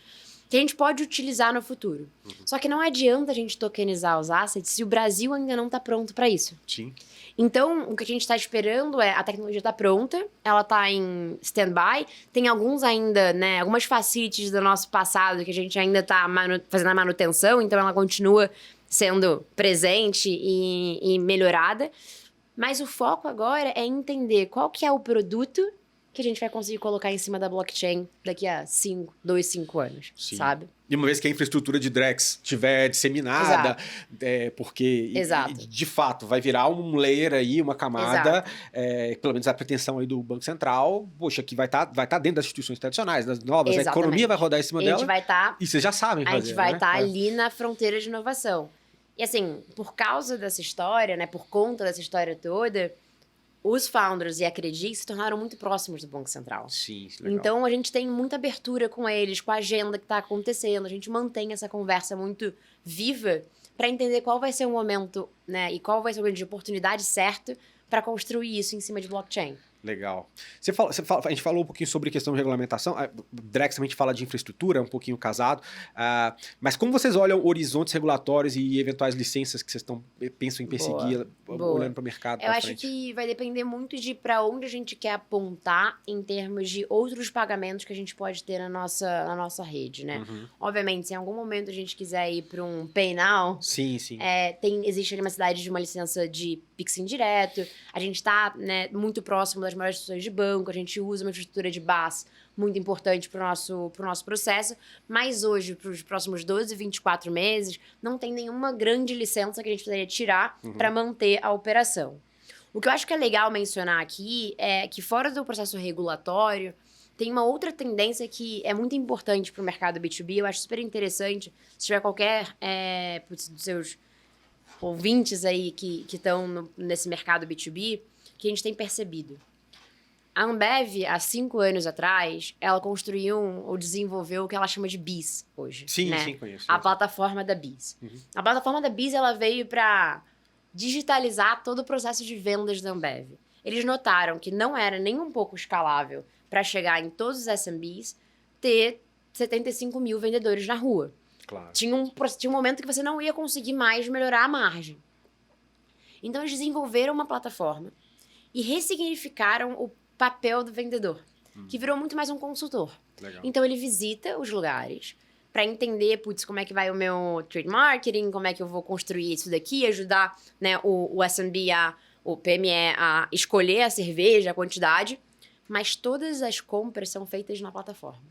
que a gente pode utilizar no futuro. Só que não adianta a gente tokenizar os assets se o Brasil ainda não está pronto para isso.
Sim.
Então, o que a gente está esperando a tecnologia está pronta, ela está em stand-by, tem alguns ainda, né, algumas facilities do nosso passado que a gente ainda está fazendo a manutenção, então ela continua sendo presente e melhorada, mas o foco agora é entender qual que é o produto que a gente vai conseguir colocar em cima da blockchain daqui a 5 anos,
Sim.
sabe?
E uma vez que a infraestrutura de Drex estiver disseminada, porque de fato vai virar um layer aí, uma camada, pelo menos a pretensão aí do Banco Central, poxa, que vai tá dentro das instituições tradicionais, das novas,
Exatamente.
a economia vai rodar em cima dela.
A gente vai estar...
E vocês já sabem fazer,
a gente vai
né?
estar ali na fronteira de inovação. E assim, por causa dessa história, né, por conta dessa história toda, os founders e a Credi se tornaram muito próximos do Banco Central.
Sim, legal.
Então, a gente tem muita abertura com eles, com a agenda que está acontecendo. A gente mantém essa conversa muito viva para entender qual vai ser o momento, né, e qual vai ser o momento de oportunidade certo para construir isso em cima de blockchain.
Legal. A gente falou um pouquinho sobre questão de regulamentação. A Drex também a gente fala de infraestrutura, um pouquinho casado. Mas como vocês olham horizontes regulatórios e eventuais licenças que vocês pensam em perseguir, olhando para o mercado?
Eu acho que vai depender muito de para onde a gente quer apontar em termos de outros pagamentos que a gente pode ter na nossa rede, né? Obviamente, se em algum momento a gente quiser ir para um Pay Now,
sim.
Existe ali uma necessidade de uma licença de Pix indireto. A gente está, né, muito próximo das maiores instituições de banco, a gente usa uma infraestrutura de BaaS muito importante para o nosso processo, mas hoje, para os próximos 12, 24 meses, não tem nenhuma grande licença que a gente poderia tirar para manter a operação. O que eu acho que é legal mencionar aqui é que fora do processo regulatório, tem uma outra tendência que é muito importante para o mercado B2B, eu acho super interessante, se tiver qualquer dos seus ouvintes aí que estão nesse mercado B2B, que a gente tem percebido. A Ambev, há 5 anos atrás, ela construiu ou desenvolveu o que ela chama de BIS hoje.
Sim,
né?
sim, conheço.
A plataforma da BIS. A plataforma da BIS, ela veio para digitalizar todo o processo de vendas da Ambev. Eles notaram que não era nem um pouco escalável para chegar em todos os SMBs ter 75 mil vendedores na rua.
Claro.
Tinha um momento que você não ia conseguir mais melhorar a margem. Então, eles desenvolveram uma plataforma e ressignificaram o papel do vendedor, que virou muito mais um consultor.
Legal.
Então, ele visita os lugares para entender, como é que vai o meu trade marketing, como é que eu vou construir isso daqui, ajudar, né, o SMB, o PME a escolher a cerveja, a quantidade, mas todas as compras são feitas na plataforma.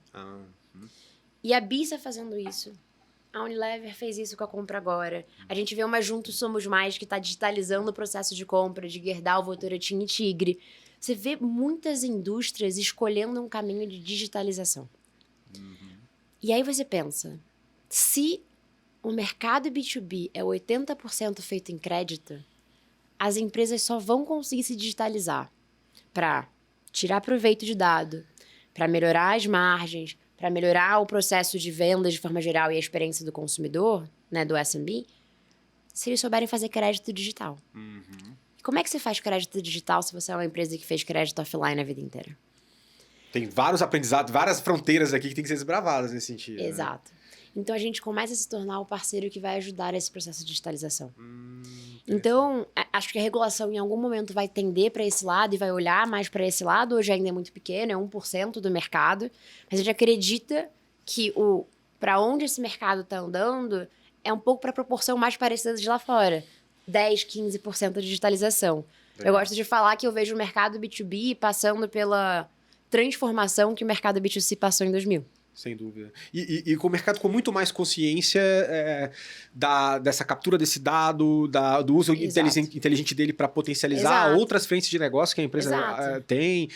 E a BIS está fazendo isso. A Unilever fez isso com a Compra Agora. A gente vê uma Juntos Somos Mais que está digitalizando o processo de compra de Gerdau, Votorantim e Tigre. Você vê muitas indústrias escolhendo um caminho de digitalização. E aí você pensa, se o mercado B2B é 80% feito em crédito, as empresas só vão conseguir se digitalizar para tirar proveito de dado, para melhorar as margens, para melhorar o processo de vendas de forma geral e a experiência do consumidor, né, do SMB, se eles souberem fazer crédito digital. Como é que você faz crédito digital se você é uma empresa que fez crédito offline a vida inteira?
Tem vários aprendizados, várias fronteiras aqui que tem que ser desbravadas nesse sentido.
Exato. Né? Então, a gente começa a se tornar o parceiro que vai ajudar esse processo de digitalização. Então, acho que a regulação em algum momento vai tender para esse lado e vai olhar mais para esse lado. Hoje ainda é muito pequeno, é 1% do mercado. Mas a gente acredita que para onde esse mercado está andando é um pouco para a proporção mais parecida de lá fora. 10, 15% de digitalização. Legal. Eu gosto de falar que eu vejo o mercado B2B passando pela transformação que o mercado B2C passou em 2000.
Sem dúvida. E com o mercado com muito mais consciência dessa captura desse dado, do uso inteligente dele para potencializar outras frentes de negócio que a empresa tem,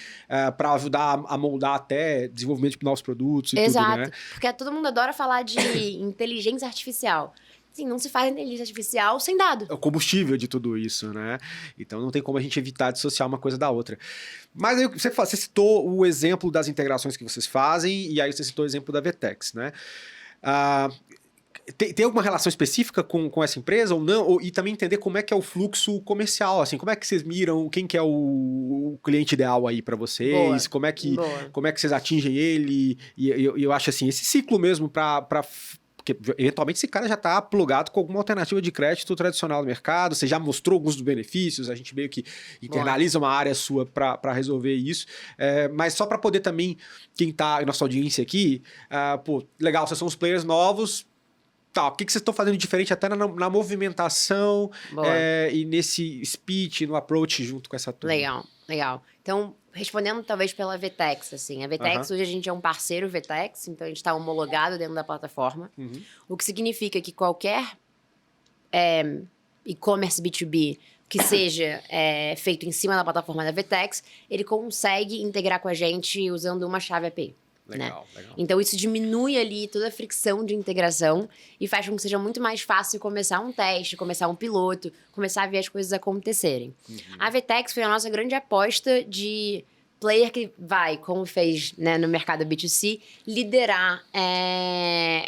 para ajudar a moldar até desenvolvimento de novos produtos e tudo, né?
Porque todo mundo adora falar de inteligência artificial. Assim, não se faz inteligência artificial sem dado.
É o combustível de tudo isso, né? Então não tem como a gente evitar dissociar uma coisa da outra. Mas aí você citou o exemplo das integrações que vocês fazem, e aí você citou o exemplo da Vtex, né? Tem alguma relação específica com essa empresa ou não? E também entender como é que é o fluxo comercial, assim, como é que vocês miram, quem que é o cliente ideal aí para vocês, como é que vocês atingem ele, e eu acho assim, esse ciclo mesmo porque eventualmente esse cara já está plugado com alguma alternativa de crédito tradicional no mercado, você já mostrou alguns dos benefícios, a gente meio que internaliza uma área sua para resolver isso, mas só para poder também, quem está, nossa audiência aqui, legal, vocês são os players novos, o que vocês estão fazendo diferente até na movimentação e nesse speech, no approach junto com essa turma?
Legal. Então, respondendo talvez pela Vtex, assim. A Vtex, hoje a gente é um parceiro Vtex, então a gente está homologado dentro da plataforma. O que significa que qualquer e-commerce B2B que seja feito em cima da plataforma da Vtex, ele consegue integrar com a gente usando uma chave API.
Legal.
Então, isso diminui ali toda a fricção de integração e faz com que seja muito mais fácil começar um teste, começar um piloto, começar a ver as coisas acontecerem. A Vtex foi a nossa grande aposta de player que vai, como fez, né, no mercado B2C, liderar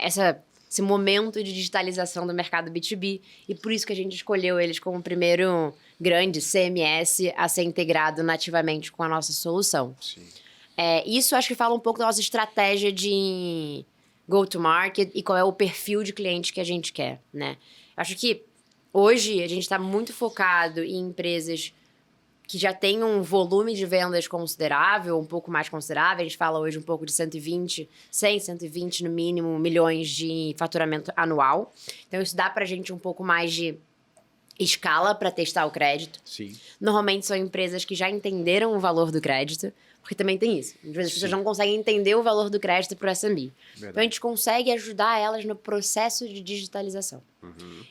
esse momento de digitalização do mercado B2B. E por isso que a gente escolheu eles como o primeiro grande CMS a ser integrado nativamente com a nossa solução.
Sim.
Isso acho que fala um pouco da nossa estratégia de go-to-market e qual é o perfil de cliente que a gente quer, né? Acho que hoje a gente está muito focado em empresas que já têm um volume de vendas considerável, um pouco mais considerável. A gente fala hoje um pouco de 120 no mínimo, milhões de faturamento anual. Então, isso dá pra gente um pouco mais de escala para testar o crédito.
Sim.
Normalmente são empresas que já entenderam o valor do crédito, porque também tem isso. Às vezes as pessoas não conseguem entender o valor do crédito para o SMB. Então a gente consegue ajudar elas no processo de digitalização.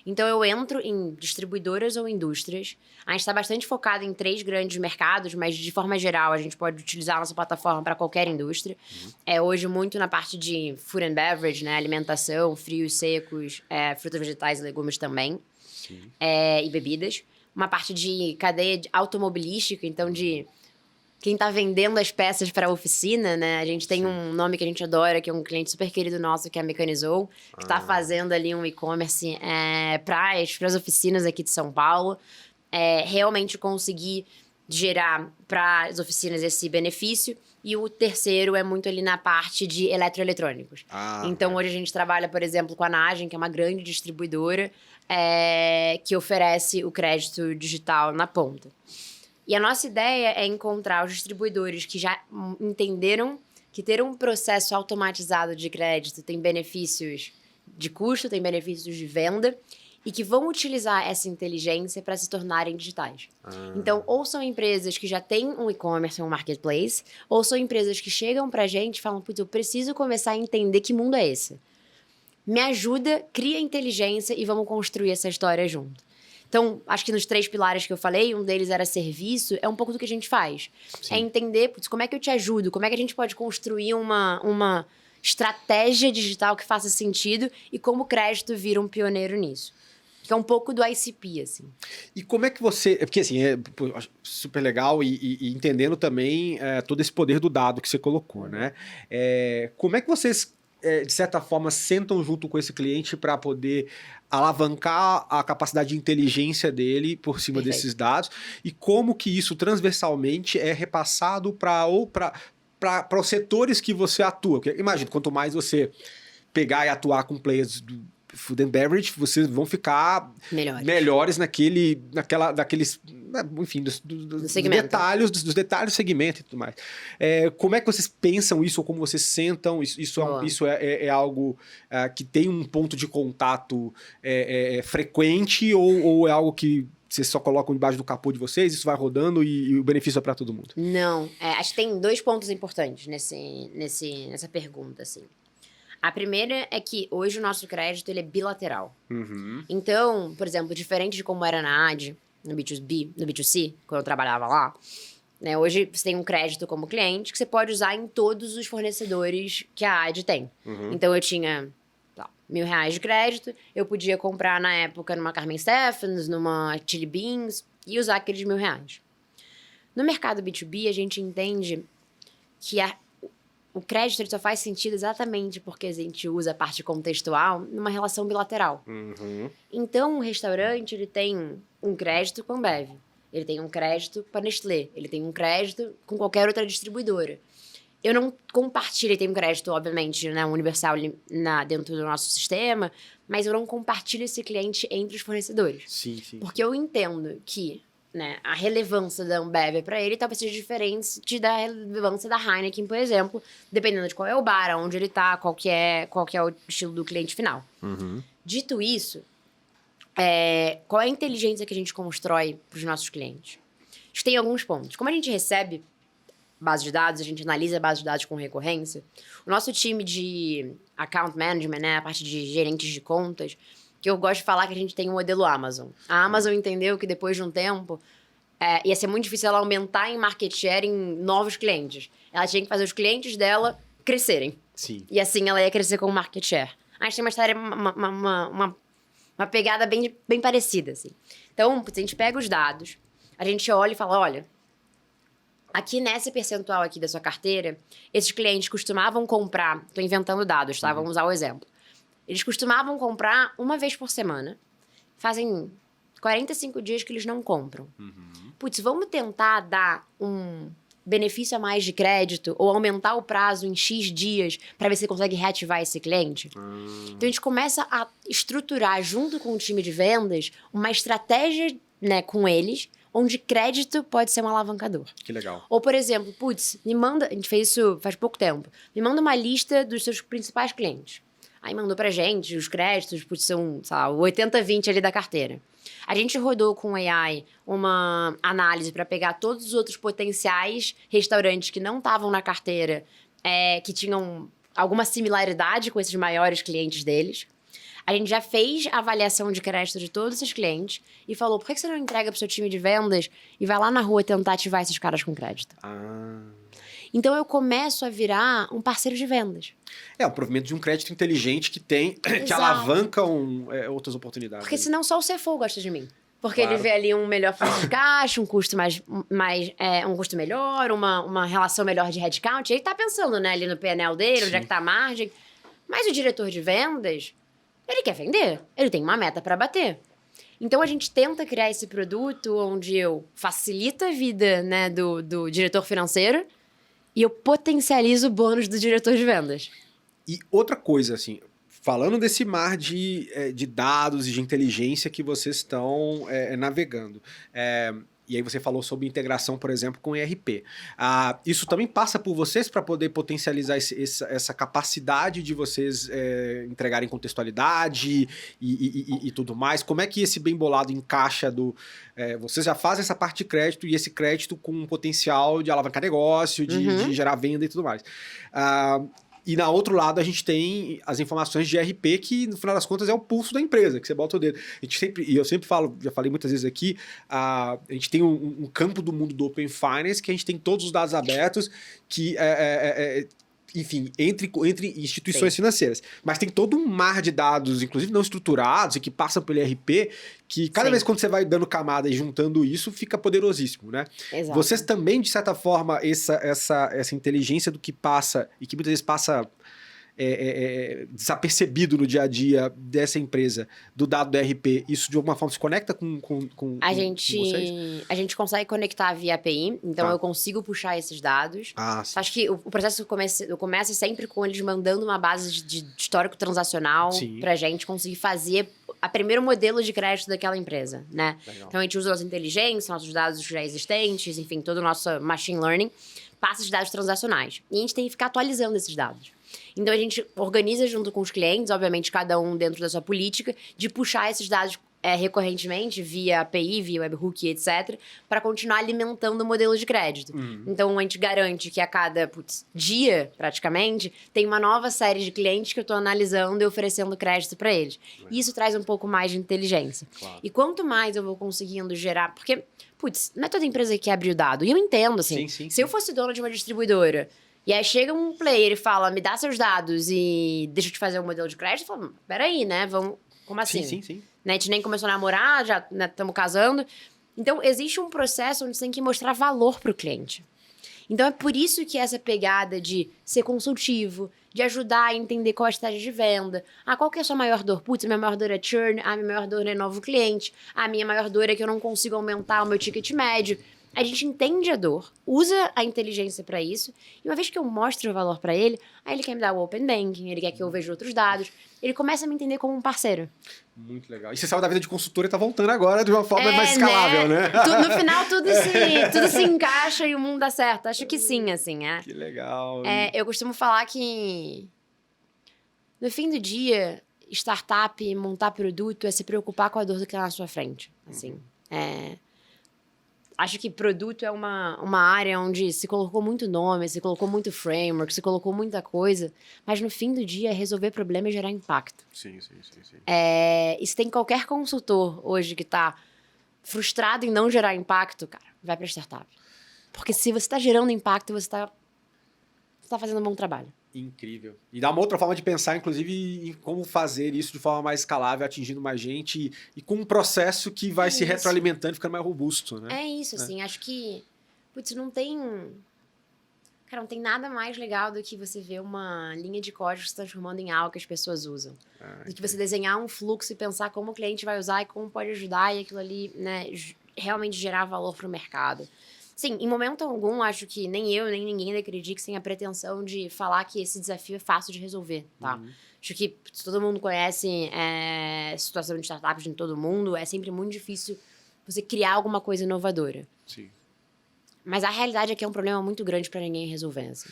Então eu entro em distribuidoras ou indústrias. A gente está bastante focado em 3 grandes mercados, mas de forma geral a gente pode utilizar a nossa plataforma para qualquer indústria. Hoje muito na parte de food and beverage, né? Alimentação, frios, secos, frutas, vegetais e legumes também. E bebidas. Uma parte de cadeia automobilística, então de quem está vendendo as peças para a oficina, né? A gente tem um nome que a gente adora, que é um cliente super querido nosso, que é a Mecanizou, que está fazendo ali um e-commerce para as oficinas aqui de São Paulo. Realmente conseguir gerar para as oficinas esse benefício. E o terceiro é muito ali na parte de eletroeletrônicos. Então, hoje a gente trabalha, por exemplo, com a Nagem, que é uma grande distribuidora, que oferece o crédito digital na ponta. E a nossa ideia é encontrar os distribuidores que já entenderam que ter um processo automatizado de crédito tem benefícios de custo, tem benefícios de venda, e que vão utilizar essa inteligência para se tornarem digitais. Então, ou são empresas que já têm um e-commerce, um marketplace, ou são empresas que chegam para a gente e falam, putz, eu preciso começar a entender que mundo é esse. Me ajuda, cria inteligência e vamos construir essa história junto. Então, acho que nos 3 pilares que eu falei, um deles era serviço, é um pouco do que a gente faz. Sim. É entender, putz, como é que eu te ajudo, como é que a gente pode construir uma estratégia digital que faça sentido e como o crédito vira um pioneiro nisso. Que é um pouco do ICP, assim.
E como é que você... Porque, assim, super legal e entendendo também todo esse poder do dado que você colocou, né? Como é que vocês, de certa forma, sentam junto com esse cliente para poder alavancar a capacidade de inteligência dele por cima desses dados? E como que isso, transversalmente, é repassado para os setores que você atua? Porque, imagina, quanto mais você pegar e atuar com players do food and beverage, vocês vão ficar melhores naqueles, enfim, dos detalhes do segmento e tudo mais. Como é que vocês pensam isso, ou como vocês sentam? Isso é algo que tem um ponto de contato frequente, ou é algo que vocês só colocam debaixo do capô de vocês, isso vai rodando e o benefício é para todo mundo?
Não. Acho que tem 2 pontos importantes nessa pergunta, assim. A primeira é que hoje o nosso crédito ele é bilateral.
Uhum.
Então, por exemplo, diferente de como era na AD, no B2B, no B2C, quando eu trabalhava lá, né, hoje você tem um crédito como cliente que você pode usar em todos os fornecedores que a AD tem.
Uhum.
Então, eu tinha R$1.000 de crédito, eu podia comprar na época numa Carmen Stephens, numa Chili Beans e usar aqueles R$1.000. No mercado B2B, a gente entende que o crédito ele só faz sentido exatamente porque a gente usa a parte contextual numa relação bilateral.
Uhum.
Então, um restaurante ele tem um crédito com a Ambev, ele tem um crédito com a Nestlé, ele tem um crédito com qualquer outra distribuidora. Eu não compartilho, ele tem um crédito, obviamente, né, universal dentro do nosso sistema, mas eu não compartilho esse cliente entre os fornecedores.
Sim.
Porque eu entendo que, né, a relevância da Ambev para ele talvez seja diferente da relevância da Heineken, por exemplo, dependendo de qual é o bar, onde ele tá, qual que é o estilo do cliente final.
Uhum.
Dito isso, qual é a inteligência que a gente constrói para os nossos clientes? A gente tem alguns pontos. Como a gente recebe base de dados, a gente analisa a base de dados com recorrência, o nosso time de account management, né, a parte de gerentes de contas, que eu gosto de falar que a gente tem um modelo Amazon. A Amazon entendeu que depois de um tempo ia ser muito difícil ela aumentar em market share em novos clientes. Ela tinha que fazer os clientes dela crescerem.
Sim.
E assim ela ia crescer com o market share. A gente tem uma história, uma pegada bem parecida, assim. Então, a gente pega os dados, a gente olha e fala, olha, aqui nesse percentual aqui da sua carteira, esses clientes costumavam comprar, tô inventando dados, tá? Vamos usar o exemplo. Eles costumavam comprar uma vez por semana. Fazem 45 dias que eles não compram. Putz, vamos tentar dar um benefício a mais de crédito ou aumentar o prazo em X dias para ver se consegue reativar esse cliente? Então, a gente começa a estruturar, junto com o time de vendas, uma estratégia, né, com eles, onde crédito pode ser um alavancador.
Que legal.
Ou, por exemplo, putz, me manda... A gente fez isso faz pouco tempo. Me manda uma lista dos seus principais clientes. Aí mandou pra gente os créditos, putz, são, sei lá, 80-20 ali da carteira. A gente rodou com o AI uma análise para pegar todos os outros potenciais restaurantes que não estavam na carteira, que tinham alguma similaridade com esses maiores clientes deles. A gente já fez a avaliação de crédito de todos esses clientes e falou, por que você não entrega pro seu time de vendas e vai lá na rua tentar ativar esses caras com crédito? Então, eu começo a virar um parceiro de vendas.
O provimento de um crédito inteligente que tem, que alavanca outras oportunidades.
Porque senão só o CFO gosta de mim. Porque
Claro.
ele vê ali um melhor fluxo de caixa, um custo um custo melhor, uma relação melhor de headcount. Ele tá pensando, né, ali no PNL dele, onde é que tá a margem. Mas o diretor de vendas, ele quer vender. Ele tem uma meta para bater. Então, a gente tenta criar esse produto onde eu facilito a vida, né, do diretor financeiro e eu potencializo o bônus do diretor de vendas.
E outra coisa, assim, falando desse mar de dados e de inteligência que vocês estão navegando, e aí você falou sobre integração, por exemplo, com ERP. Isso também passa por vocês para poder potencializar essa capacidade de vocês entregarem contextualidade e tudo mais? Como é que esse bem bolado encaixa vocês já fazem essa parte de crédito e esse crédito com um potencial de alavancar negócio, de gerar venda e tudo mais. E na outro lado a gente tem as informações de ERP que no final das contas é o pulso da empresa, que você bota o dedo. Eu sempre falo, já falei muitas vezes aqui, a gente tem um campo do mundo do Open Finance que a gente tem todos os dados abertos que enfim, entre instituições financeiras. Mas tem todo um mar de dados, inclusive não estruturados, e que passam pelo ERP, que cada vez quando você vai dando camada e juntando isso, fica poderosíssimo, né?
Exato.
Vocês também, de certa forma, essa inteligência do que passa, e que muitas vezes passa desapercebido no dia a dia dessa empresa, do dado do ERP, isso de alguma forma se conecta com vocês?
A gente consegue conectar via API, então eu consigo puxar esses dados.
Sim.
Acho que o processo começa sempre com eles mandando uma base de histórico transacional pra gente conseguir fazer a primeiro modelo de crédito daquela empresa, né?
Legal.
Então a gente usa nossa inteligência, nossos dados já existentes, enfim, todo o nosso machine learning, passa de dados transacionais. E a gente tem que ficar atualizando esses dados. Então, a gente organiza junto com os clientes, obviamente, cada um dentro da sua política, de puxar esses dados recorrentemente via API, via webhook, etc., para continuar alimentando o modelo de crédito. Então, a gente garante que a cada dia, praticamente, tem uma nova série de clientes que eu estou analisando e oferecendo crédito para eles. E isso traz um pouco mais de inteligência.
Claro.
E quanto mais eu vou conseguindo gerar... Porque, não é toda empresa que abre o dado. E eu entendo, assim. Se eu fosse dona de uma distribuidora... E aí chega um player e fala, me dá seus dados e deixa eu te fazer um modelo de crédito. Eu falo, peraí, né? Como assim?
Sim.
Né? A gente nem começou a namorar, já estamos casando. Então, existe um processo onde você tem que mostrar valor para o cliente. Então, é por isso que essa pegada de ser consultivo, de ajudar a entender qual é a estratégia de venda. Qual que é a sua maior dor? Putz, minha maior dor é churn, minha maior dor é novo cliente, a minha maior dor é que eu não consigo aumentar o meu ticket médio. A gente entende a dor, usa a inteligência para isso, e uma vez que eu mostro o valor para ele, aí ele quer me dar o Open Banking, ele quer que eu veja outros dados, ele começa a me entender como um parceiro.
Muito legal. E você saiu da vida de consultora e tá voltando agora de uma forma mais escalável, né?
No final, tudo se encaixa e o mundo dá certo. Acho que sim, assim,
Que legal.
Eu costumo falar que, no fim do dia, startup, montar produto é se preocupar com a dor do que tá na sua frente, assim. Acho que produto é uma área onde se colocou muito nome, se colocou muito framework, se colocou muita coisa, mas no fim do dia é resolver problema e gerar impacto.
Sim.
E se tem qualquer consultor hoje que tá frustrado em não gerar impacto, cara, vai pra startup. Porque se você tá gerando impacto, você tá fazendo um bom trabalho.
Incrível. E dá uma outra forma de pensar, inclusive, em como fazer isso de forma mais escalável, atingindo mais gente e com um processo que vai se retroalimentando e ficando mais robusto, né?
É isso, assim. Acho que, não tem nada mais legal do que você ver uma linha de código se transformando em algo que as pessoas usam. Do que você desenhar um fluxo e pensar como o cliente vai usar e como pode ajudar e aquilo ali, né, realmente gerar valor para o mercado. Sim, em momento algum, acho que nem eu, nem ninguém da Credix tem a pretensão de falar que esse desafio é fácil de resolver, tá? Acho que todo mundo conhece situação de startups de todo mundo, é sempre muito difícil você criar alguma coisa inovadora.
Sim.
Mas a realidade é que é um problema muito grande para ninguém resolver, assim.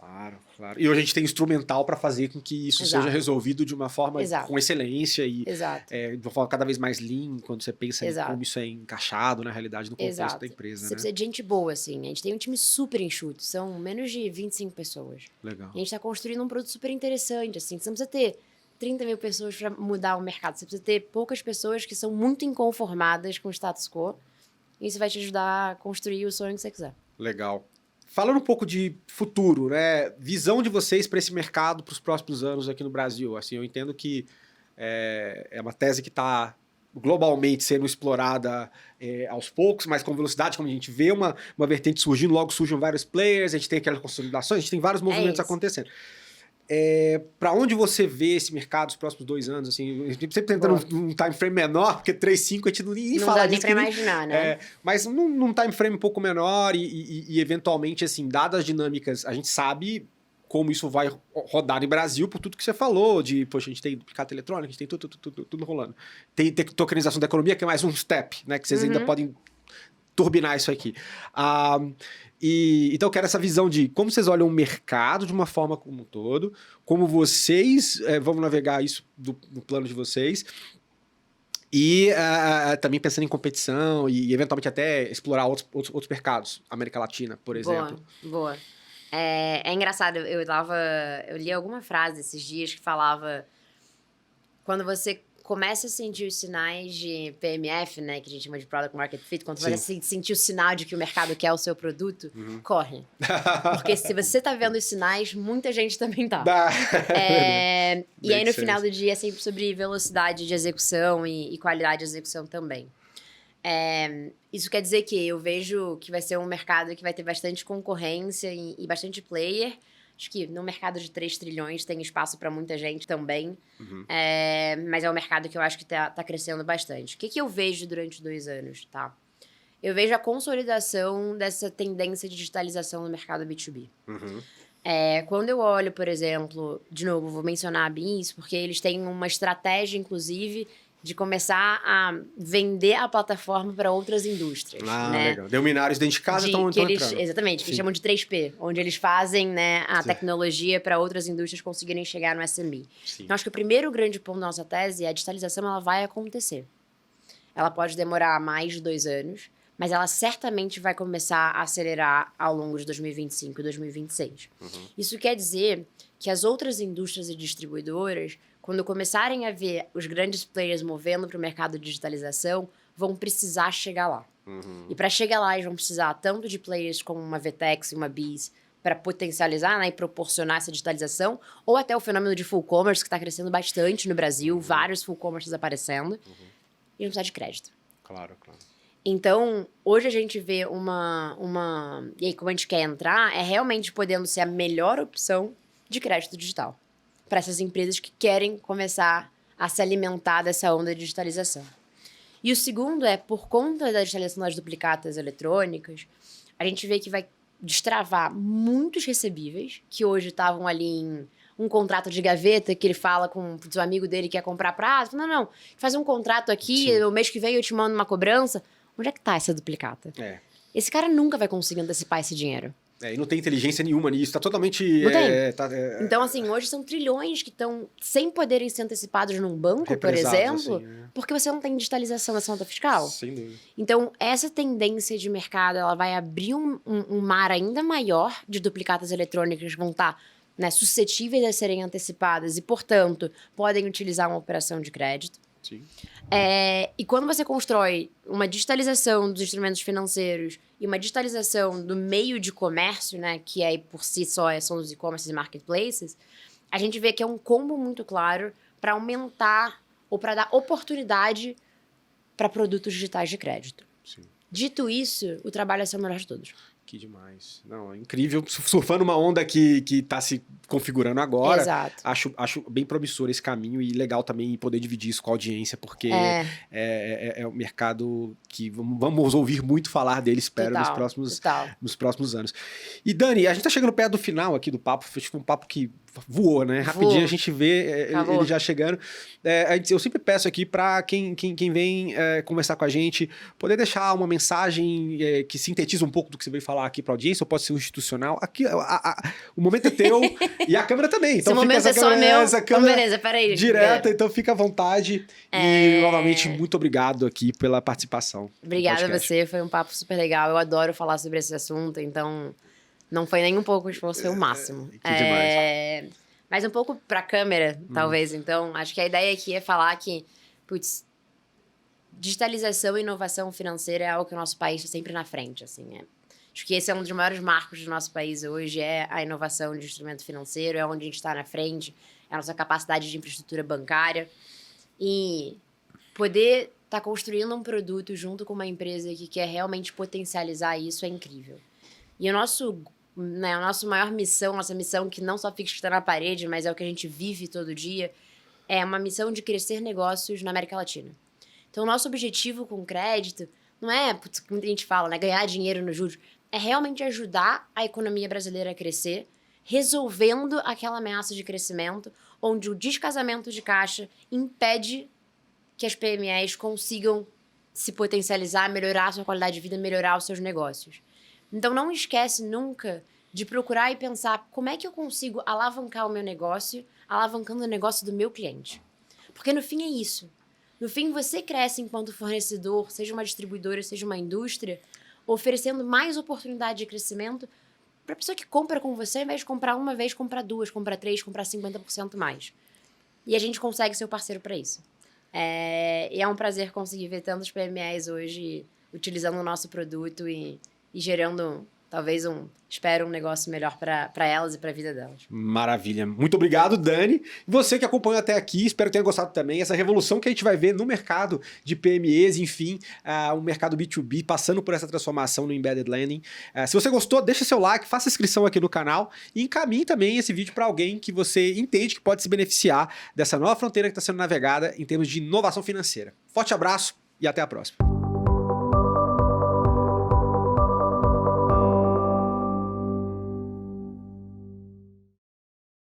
Claro. E hoje a gente tem instrumental para fazer com que isso seja resolvido de uma forma com excelência e de uma forma cada vez mais lean, quando você pensa em como isso é encaixado na realidade, no contexto da empresa.
Você precisa de gente boa, assim. A gente tem um time super enxuto, são menos de 25 pessoas.
Legal.
E a gente está construindo um produto super interessante, assim. Você não precisa ter 30 mil pessoas para mudar o mercado, você precisa ter poucas pessoas que são muito inconformadas com o status quo. E isso vai te ajudar a construir o sonho que você quiser.
Legal. Falando um pouco de futuro, né? Visão de vocês para esse mercado para os próximos anos aqui no Brasil. Assim, eu entendo que é uma tese que está globalmente sendo explorada aos poucos, mas com velocidade, como a gente vê uma vertente surgindo, logo surgem vários players, a gente tem aquelas consolidações, a gente tem vários movimentos acontecendo. Para onde você vê esse mercado nos próximos 2 anos? Assim, a gente sempre tentando um time frame menor, porque 3, 5 a gente nem fala disso.
Não dá nem para imaginar, né?
Mas num time frame um pouco menor e eventualmente, assim, dadas as dinâmicas, a gente sabe como isso vai rodar no Brasil por tudo que você falou, poxa, a gente tem duplicata eletrônica, a gente tem tudo rolando. Tem tokenização da economia, que é mais um step, né? Que vocês ainda podem turbinar isso aqui. Então eu quero essa visão de como vocês olham o mercado de uma forma como um todo, como vocês vão navegar isso no plano de vocês, e também pensando em competição e eventualmente até explorar outros mercados, América Latina, por exemplo.
Boa. É engraçado, eu li alguma frase esses dias que falava, quando você começa a sentir os sinais de PMF, né, que a gente chama de Product Market Fit, quando você sentir o sinal de que o mercado quer o seu produto, corre. Porque se você tá vendo os sinais, muita gente também tá. E aí, no final do dia, é sempre sobre velocidade de execução e qualidade de execução também. Isso quer dizer que eu vejo que vai ser um mercado que vai ter bastante concorrência e bastante player. Acho que no mercado de 3 trilhões tem espaço para muita gente também. Mas é um mercado que eu acho que tá crescendo bastante. O que eu vejo durante 2 anos, tá? Eu vejo a consolidação dessa tendência de digitalização no mercado B2B. Quando eu olho, por exemplo, de novo, vou mencionar a Beans, porque eles têm uma estratégia, inclusive, de começar a vender a plataforma para outras indústrias. né?
Legal. Denominados dentro de casa estão entrando.
Exatamente, que eles chamam de 3P, onde eles fazem, né, a tecnologia para outras indústrias conseguirem chegar no SMB. Então, acho que o primeiro grande ponto da nossa tese é a digitalização ela vai acontecer. ela pode demorar mais de 2 anos, mas ela certamente vai começar a acelerar ao longo de 2025 e 2026. Isso quer dizer que as outras indústrias e distribuidoras, quando começarem a ver os grandes players movendo para o mercado de digitalização, vão precisar chegar lá. E para chegar lá, eles vão precisar tanto de players como uma VTEX e uma BIS para potencializar, né, e proporcionar essa digitalização, ou até o fenômeno de full commerce, que está crescendo bastante no Brasil, vários full commerces aparecendo, e não precisa de crédito.
Claro, claro.
Então, hoje a gente vê E aí, como a gente quer entrar, é realmente podendo ser a melhor opção de crédito digital para essas empresas que querem começar a se alimentar dessa onda de digitalização. E o segundo é, por conta da digitalização das duplicatas eletrônicas, a gente vê que vai destravar muitos recebíveis que hoje estavam ali em um contrato de gaveta que ele fala com o seu amigo dele que quer comprar prazo. Não, faz um contrato aqui, o mês que vem eu te mando uma cobrança. Onde é que tá essa duplicata? Esse cara nunca vai conseguir antecipar esse dinheiro.
E não tem inteligência nenhuma nisso, tá totalmente...
Não tem. Então, assim, hoje são trilhões que estão sem poderem ser antecipados num banco, por exemplo, assim, porque você não tem digitalização dessa nota fiscal.
Sem dúvida.
Então, essa tendência de mercado, ela vai abrir um mar ainda maior de duplicatas eletrônicas que vão estar, né, suscetíveis a serem antecipadas e, portanto, podem utilizar uma operação de crédito.
Sim.
E quando você constrói uma digitalização dos instrumentos financeiros e uma digitalização do meio de comércio, né, que aí por si só são os e-commerce e marketplaces, a gente vê que é um combo muito claro para aumentar ou para dar oportunidade para produtos digitais de crédito.
Sim.
Dito isso, o trabalho é ser o melhor de todos.
Que demais. Não, é incrível. Surfando uma onda que tá se configurando agora.
Exato.
Acho bem promissor esse caminho e legal também poder dividir isso com a audiência, porque é um mercado que vamos ouvir muito falar dele, espero, nos próximos anos. E Dani, a gente tá chegando perto do final aqui do papo. Foi um papo que voou, né? Rapidinho a gente vê ele já chegando. Eu sempre peço aqui para quem vem conversar com a gente, poder deixar uma mensagem que sintetiza um pouco do que você veio falar aqui para a audiência, ou pode ser um institucional. Aqui, o momento é teu e a câmera também. Então,
esse momento é só meu. Então, beleza, peraí.
Direta, então fica à vontade. E, novamente, muito obrigado aqui pela participação.
Obrigada a você, foi um papo super legal. Eu adoro falar sobre esse assunto, então não foi nem um pouco esforço, foi o máximo.
Que demais.
Mas um pouco pra câmera, talvez. Então, acho que a ideia aqui é falar que, digitalização e inovação financeira é algo que o nosso país está sempre na frente, assim, Acho que esse é um dos maiores marcos do nosso país hoje, é a inovação de instrumento financeiro, é onde a gente está na frente, é a nossa capacidade de infraestrutura bancária. E poder estar construindo um produto junto com uma empresa que quer realmente potencializar isso é incrível. E a nossa maior missão, nossa missão que não só fica escrita na parede, mas é o que a gente vive todo dia, é uma missão de crescer negócios na América Latina. Então, o nosso objetivo com o crédito não é, como muita gente fala, né, ganhar dinheiro nos juros, é realmente ajudar a economia brasileira a crescer, resolvendo aquela ameaça de crescimento, onde o descasamento de caixa impede que as PMEs consigam se potencializar, melhorar a sua qualidade de vida, melhorar os seus negócios. Então, não esquece nunca de procurar e pensar como é que eu consigo alavancar o meu negócio, alavancando o negócio do meu cliente. Porque no fim é isso. No fim, você cresce enquanto fornecedor, seja uma distribuidora, seja uma indústria, oferecendo mais oportunidade de crescimento para a pessoa que compra com você, ao invés de comprar uma vez, comprar 2, comprar 3, comprar 50% mais. E a gente consegue ser o parceiro para isso. E é um prazer conseguir ver tantos PMEs hoje utilizando o nosso produto e gerando, talvez, espero um negócio melhor para elas e para a vida delas.
Maravilha. Muito obrigado, Dani. Você que acompanhou até aqui, espero que tenha gostado também. Essa revolução que a gente vai ver no mercado de PMEs, enfim, o mercado B2B, passando por essa transformação no Embedded Lending. Se você gostou, deixa seu like, faça inscrição aqui no canal e encaminhe também esse vídeo para alguém que você entende que pode se beneficiar dessa nova fronteira que está sendo navegada em termos de inovação financeira. Forte abraço e até a próxima.